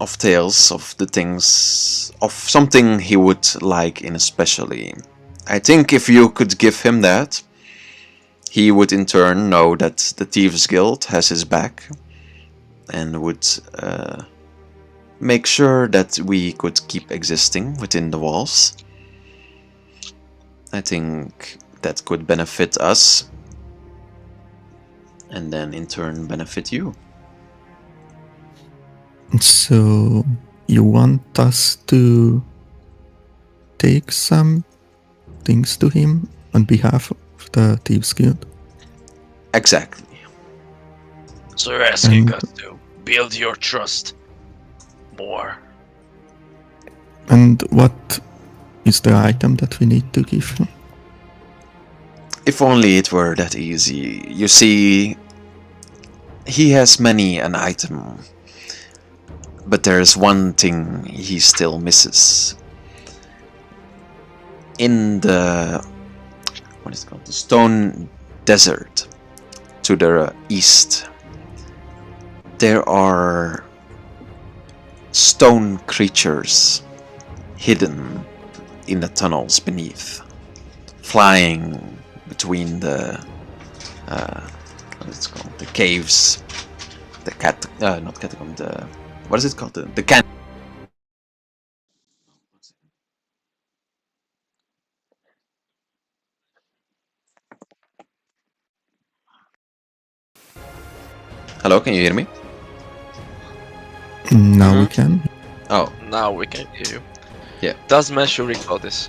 of tales of the things, of something he would like in especially. I think if you could give him that, he would in turn know that the Thieves Guild has his back and would make sure that we could keep existing within the walls. I think that could benefit us and then in turn benefit you. So you want us to take some things to him on behalf of the Thieves Guild? Exactly. So you're asking us to build your trust more. And what is the item that we need to give him? If only it were that easy. You see, he has many an item, but there's one thing he still misses. In the, what is it called? The Stone Desert to the east, there are stone creatures hidden in the tunnels beneath, flying between the what is it called? The caves, the not catacomb, the, what is it called? The can. Hello, can you hear me? Now we can. Oh, Now we can hear you. Yeah. Does Meshu recall this?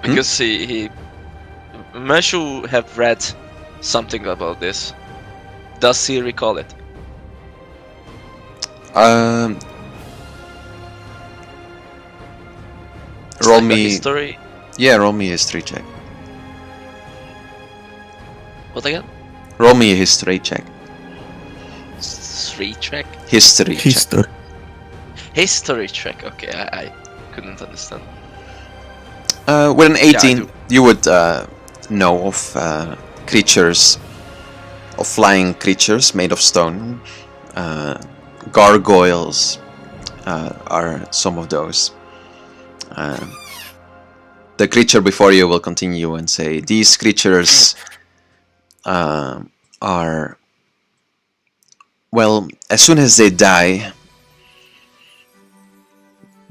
Because he Meshu have read something about this. Does he recall it? It's roll like a me. history. Yeah, roll me a history check. What again? Roll me a history check. 3 check? History check. History. History check. Okay, I couldn't understand. With an 18, do. you would know of creatures, of flying creatures made of stone. Gargoyles are some of those. The creature before you will continue and say, these creatures are, well, as soon as they die,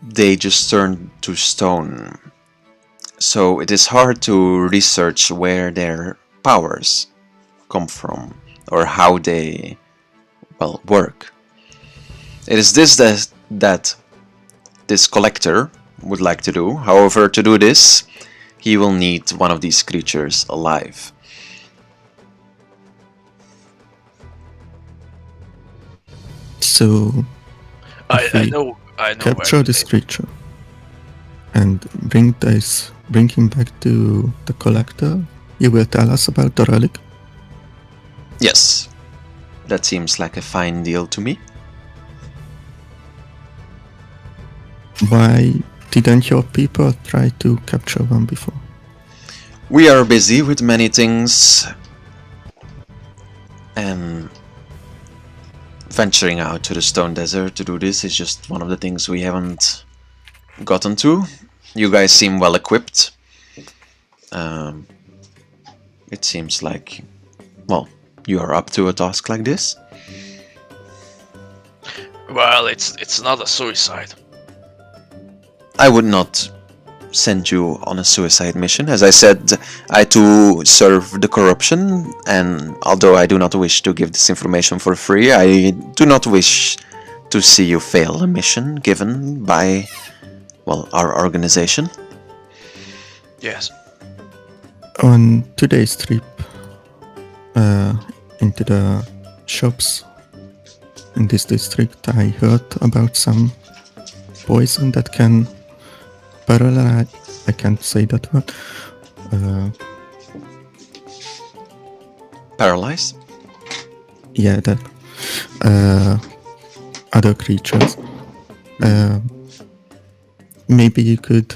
they just turn to stone. So it is hard to research where their powers come from or how they, well, work. It is this that this collector would like to do. However, to do this, he will need one of these creatures alive. So I know capture where this creature and bring him back to the collector. You will tell us about the relic. Yes, that seems like a fine deal to me. Why didn't your people try to capture one before? We are busy with many things, and venturing out to the Stone Desert to do this is just one of the things we haven't gotten to. You guys seem well equipped. It seems like, well, you are up to a task like this. Well, it's not a suicide. I would not send you on a suicide mission. As I said, I too serve the corruption, and although I do not wish to give this information for free, I do not wish to see you fail a mission given by, well, our organization. Yes. On today's trip into the shops in this district, I heard about some poison that can paralyze. I can't say that word. Paralyzed? Yeah, that other creatures. Maybe you could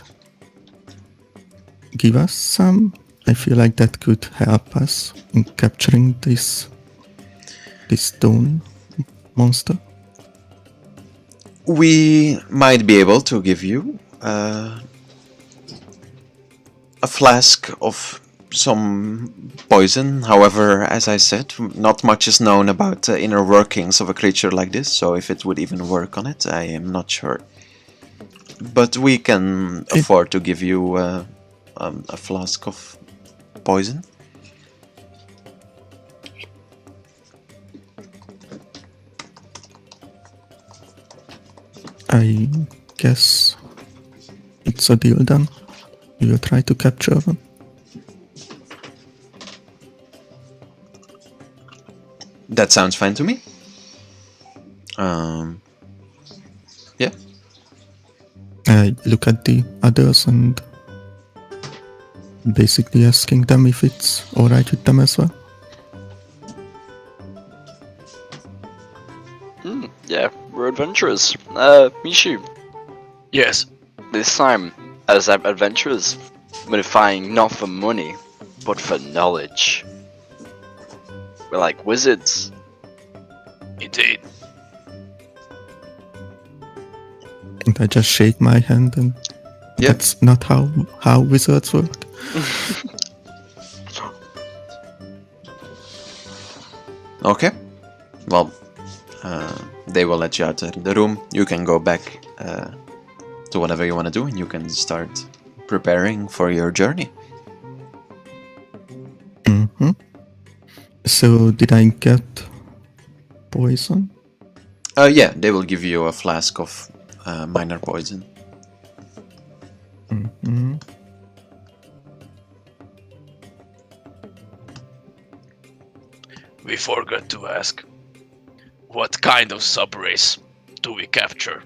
give us some. I feel like that could help us in capturing this stone monster. We might be able to give you a flask of some poison. However, as I said, not much is known about the inner workings of a creature like this, so if it would even work on it, I am not sure. But we can afford to give you a flask of poison. I guess it's a deal then. We will try to capture them. That sounds fine to me. Yeah. I look at the others and basically asking them if it's alright with them as well. Yeah, we're adventurers. Mishu, Yes. this time, as adventurers, we're fighting not for money, but for knowledge. We're like wizards. Indeed. And I just shake my hand and Yeah. that's not how wizards work. Okay. Well, they will let you out of the room. You can go back to whatever you want to do, and you can start preparing for your journey. Mm-hmm. So did I get poison? Yeah, they will give you a flask of minor poison. Mm-hmm. We forgot to ask. What kind of subrace do we capture?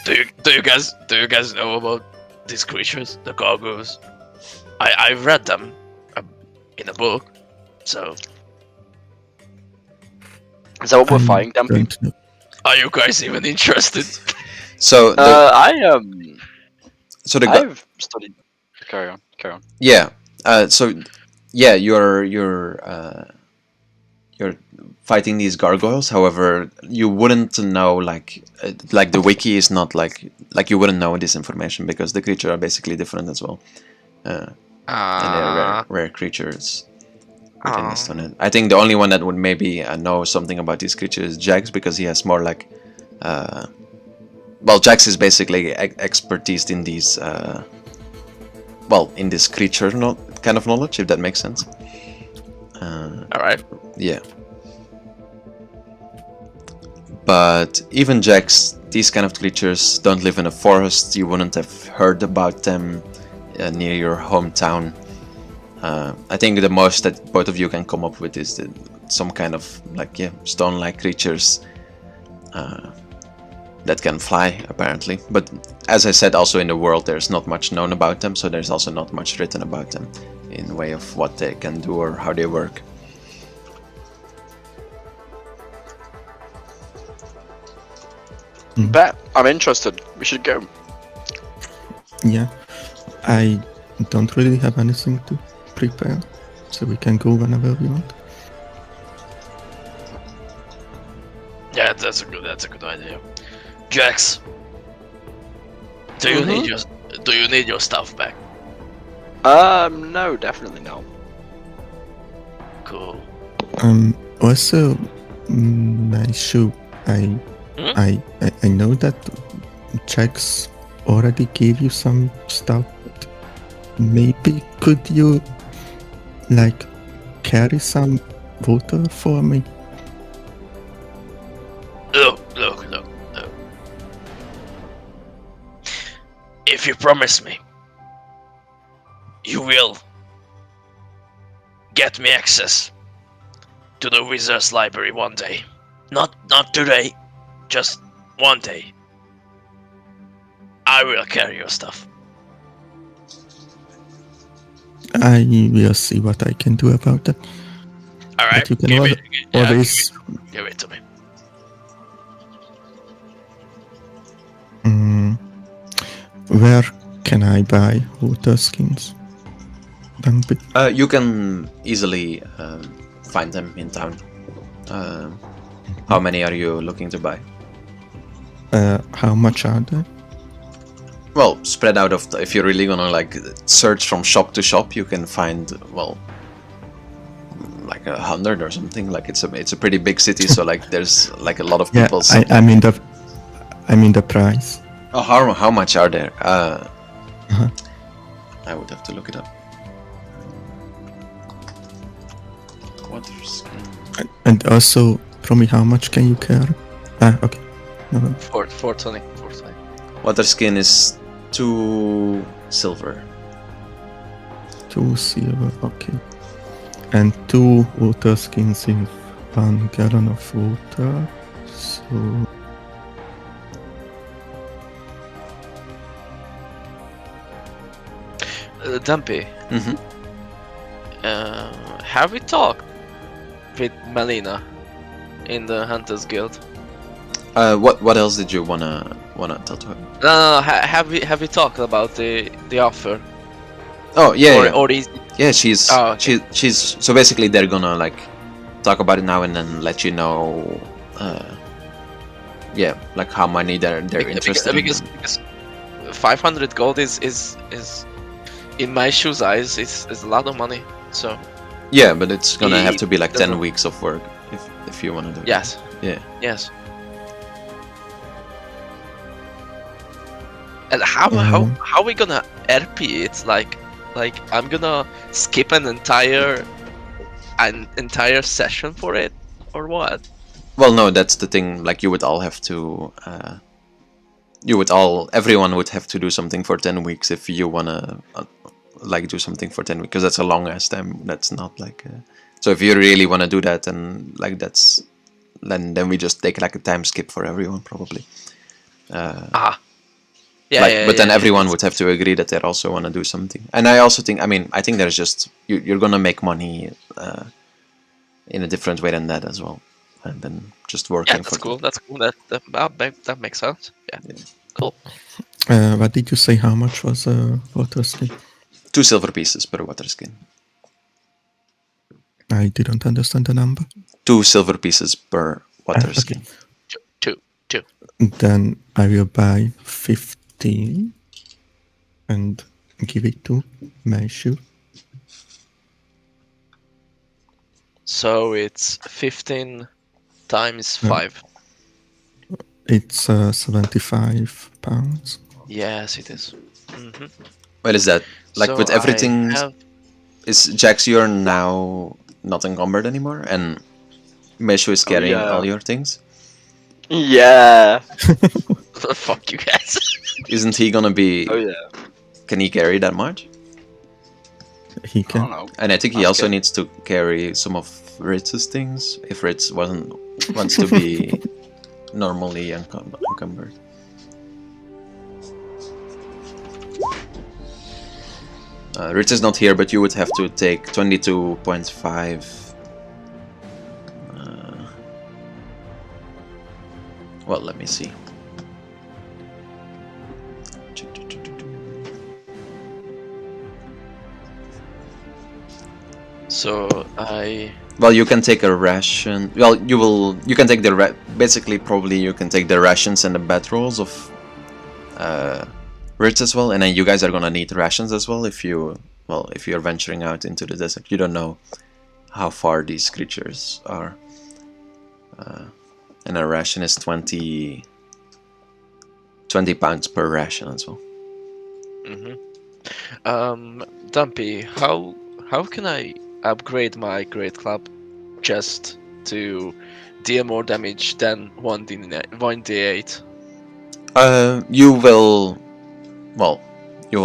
Do you guys know about these creatures, the gargoyles? I've read them in a book, so Is that what we're I fighting, Dampi? don't know. are you guys even interested? So, the I've studied. Carry on. yeah. You're fighting these gargoyles. However, you wouldn't know like the wiki is not like you wouldn't know this information because the creatures are basically different as well. And they're rare creatures. within this tournament. I think the only one that would maybe know something about these creatures is Jax, because he has more like well, Jax is basically expertise in these well, in this creature kind of knowledge, if that makes sense. Alright. Yeah. But even Jax, these kind of creatures don't live in a forest. You wouldn't have heard about them near your hometown. I think the most that both of you can come up with is some kind of like stone-like creatures that can fly, apparently. But as I said, also in the world there's not much known about them, so there's also not much written about them in the way of what they can do or how they work. Bet, I'm interested. We should go. Yeah, I don't really have anything to prepare, so we can go whenever we want. Yeah, that's a good idea. Jax, do you need your stuff back? No, definitely not. Cool. Also, Maishu, I know that Jax already gave you some stuff. But maybe could you like carry some water for me? Look. If you promise me, you will get me access to the Wizard's Library one day. Not today, just one day. I will carry your stuff. I will see what I can do about that. Alright, But you can give always. it to me. Where can I buy water skins? Dampi? You can easily find them in town. How many are you looking to buy? How much are they? Well, spread out of. If you're really gonna like search from shop to shop, you can find like 100 or something. Like it's a pretty big city, so like there's like a lot of people. Yeah, I mean the price. Oh, how much are there? I would have to look it up. Water skin. And also, Promi, how much can you carry? Okay. No. 420. Water skin is 2 silver. 2 silver, okay. And 2 water skins in 1 gallon of water. So. Dampi, Mm-hmm. have we talked with Melina in the Hunters Guild? What else did you wanna tell to her? No. Have we talked about the offer? Oh yeah, Or is yeah. She's Oh, okay. she's so basically they're gonna like talk about it now and then let you know. Yeah, like how many they're interested in. because 500 gold is in my shoes eyes is a lot of money. So Yeah, but it's gonna have to be like 10 doesn't- weeks of work if you wanna do it. yes, Yeah. yes. And how are we gonna RP it? Like I'm gonna skip an entire session for it, or what? Well, no, that's the thing. Like you would all have to. Everyone would have to do something for 10 weeks if you wanna like do something for 10 weeks, because that's a long ass time. That's not like. So if you really wanna do that, and like that's, then we just take like a time skip for everyone probably. Yeah, But then yeah, everyone it's- would have to agree that they also want to do something. And I also think, I think there's just you're gonna make money in a different way than that as well, and then just working. Yeah, that's cool. That's cool. That makes sense. Yeah. Cool. What did you say? How much was a water skin? 2 silver pieces per water skin. I didn't understand the number. 2 silver pieces per water Okay. skin. Two. Then I will buy 15 and give it to Maishu. So it's 15 times 5. It's 75 pounds. Yes, it is. Mm-hmm. What is that? Like So with everything, I have- is Jax, you're now not encumbered anymore, and Meshu is carrying yeah. all your things. Yeah. Fuck you guys. Isn't he gonna be? Oh yeah. Can he carry that much? He I can. don't know. And I think he That's also good. needs to carry some of Ritz's things if Ritz wants to be normally encumbered. Ritz is not here, but you would have to take 22.5. Well, let me see. So I. Well, you can take a ration. Well, you can take the basically probably you can take the rations and the bedrolls of Ritz as well, and then you guys are gonna need rations as well if you're venturing out into the desert. You don't know how far these creatures are. And a ration is 20 pounds per ration as well. Dumpy, how can I upgrade my Great Club just to deal more damage than 1d8? You will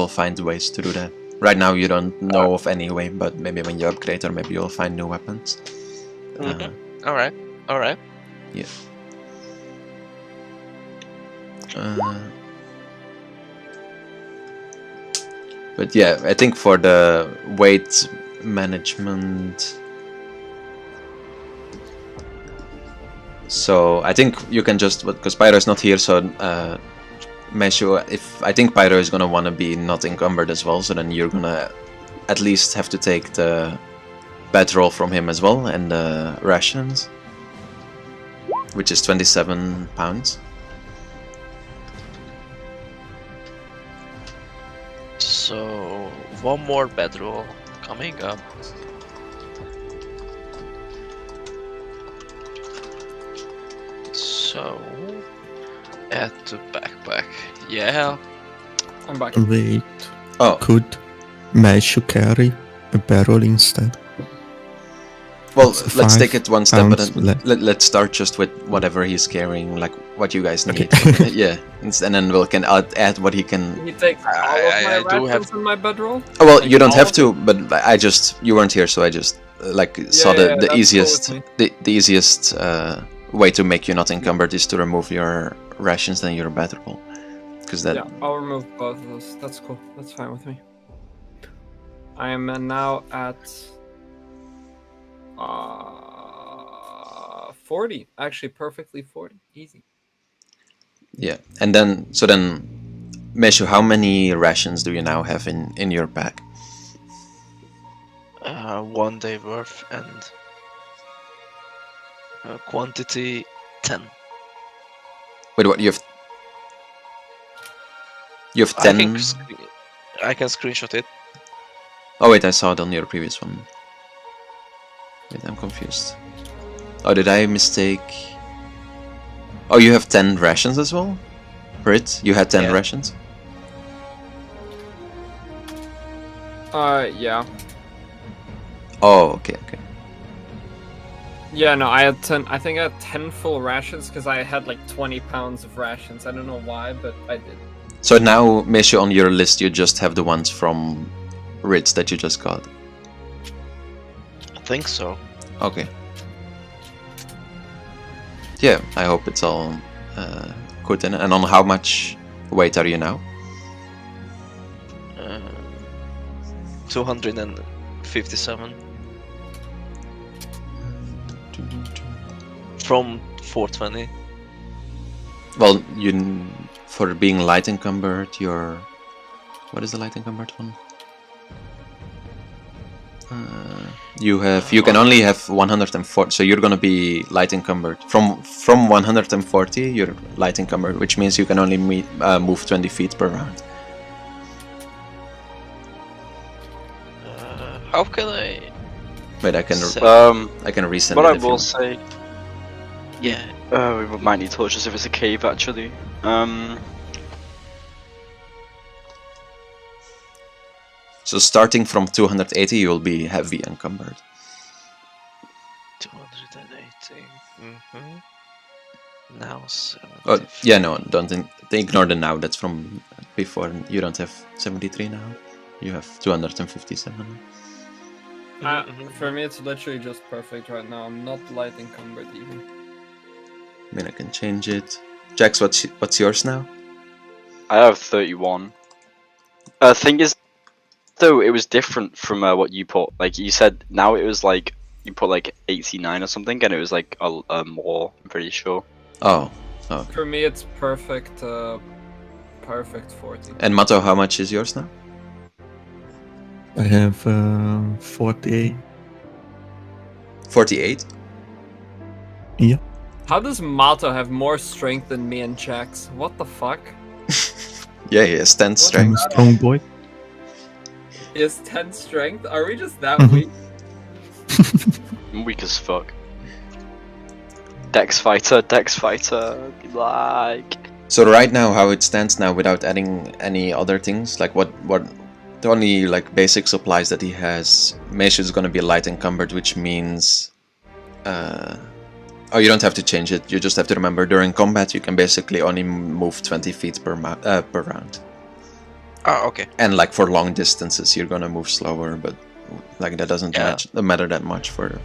find ways to do that. Right now you don't know of any way, but maybe when you upgrade, or maybe you'll find new weapons. Alright. Yeah. But yeah, I think for the weight management, so I think you can just, because Pyro is not here, so Meshu, I think Pyro is gonna want to be not encumbered as well, so then you're gonna at least have to take the bedroll from him as well, and the rations, which is 27 pounds. So, one more bedroll coming up. So, add to backpack. Yeah. I'm back. Wait, Oh, could Meshu carry a barrel instead? well, It's let's 5 take it one step at pounds a left. let's start just with whatever he's carrying, like what you guys need. Okay. Yeah, and then we can add what he can. He takes all of my I do rations have- in my bedroll? Oh, well, Like you don't all have of to, but you weren't here, so I just saw Yeah, the that's cool easiest with the easiest way to make you not encumbered is to remove your rations than your bedroll, because that. Yeah, I'll remove both of those. That's cool. That's fine with me. I am now at 40. Actually, perfectly 40. Easy. Yeah, and then Meshu, how many rations do you now have in your pack? 1 day worth and quantity 10. Wait, what? You have 10. I can screenshot it. Oh wait, I saw it on your previous one. Wait, I'm confused. Oh, did I mistake? Oh, you have 10 rations as well? Brit, you had 10 Yeah. rations? Yeah. Oh, okay. Yeah, no, I had 10. I think I had 10 full rations because I had like 20 pounds of rations. I don't know why, but I did. So now, Meshu, on your list, you just have the ones from Ritz that you just got. I think so. Okay. Yeah, I hope it's all good. And on how much weight are you now? 257 from 420. Well, for being light encumbered, what is the light encumbered one? You can only have 140, so you're gonna be light encumbered. From 140, you're light encumbered, which means you can only move 20 feet per round. How can I? Wait, I can resend What it I if you will want. say, Yeah. we might need torches if it's a cave actually. So starting from 280, you'll be heavy encumbered. 280. Now 70. Oh, yeah, no, don't ignore the now. That's from before. You don't have 73 now. You have 257. For me, it's literally just perfect right now. I'm not light encumbered even. I mean, I can change it. Jax, what's yours now? I have 31. Thing is, though, it was different from what you put. Like you said, now it was like you put like 89 or something, and it was like a more. I'm pretty sure. Oh, okay. For me, it's perfect. Perfect 40. And Mato, how much is yours now? I have 48. 48? Yeah. How does Mato have more strength than me and Jax? What the fuck? Yeah, he has 10 I'm strength. a strong boy. He has 10 strength? Are we just that Mhm. weak? I'm weak as fuck. Dex fighter, like... So right now, how it stands now, without adding any other things, like what the only like basic supplies that he has, Mesh is gonna be light encumbered, which means, oh, you don't have to change it. You just have to remember during combat you can basically only move 20 feet per round. Oh, okay. And like for long distances, you're gonna move slower, but like that doesn't matter that much for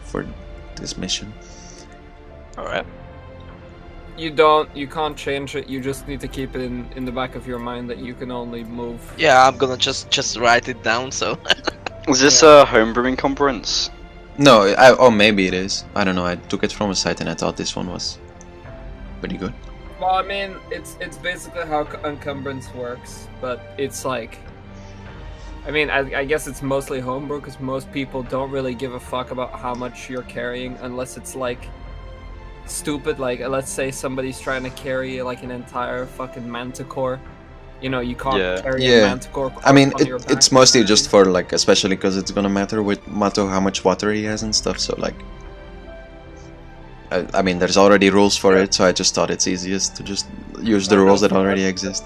this mission. All right. You can't change it. You just need to keep it in the back of your mind that you can only move. Yeah, I'm gonna just write it down. So. Is this a homebrew encumbrance? No, oh maybe it is. I don't know. I took it from a site and I thought this one was pretty good. Well, I mean, it's basically how encumbrance works, but it's like, I mean, I guess it's mostly homebrew because most people don't really give a fuck about how much you're carrying unless it's like stupid. Like, let's say somebody's trying to carry like an entire fucking manticore. You know, you can't carry a manticore. I mean, it's mostly just for like, especially because it's gonna matter with Mato how much water he has and stuff. So like, I mean, there's already rules for it, so I just thought it's easiest to just use the rules that already exist.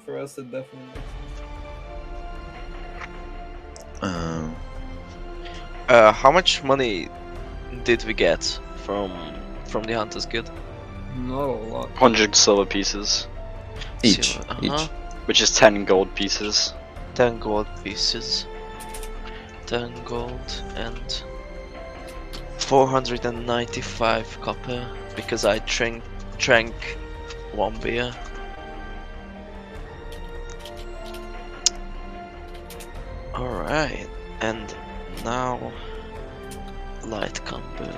For us, it definitely makes Um, How much money did we get from the Hunters Guild? not a lot. 100 silver pieces, each. which is 10 gold pieces. 10 gold pieces. 10 gold and 495 copper because I drank one beer. Alright, and now light cumbered.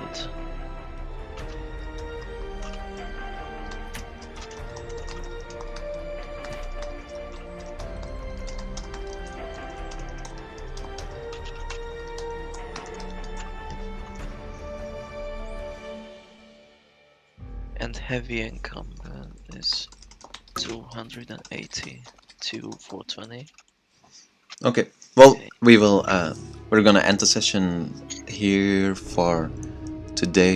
And heavy encumbered is 280 to 420. Okay. Well, we will. We're gonna end the session here for today.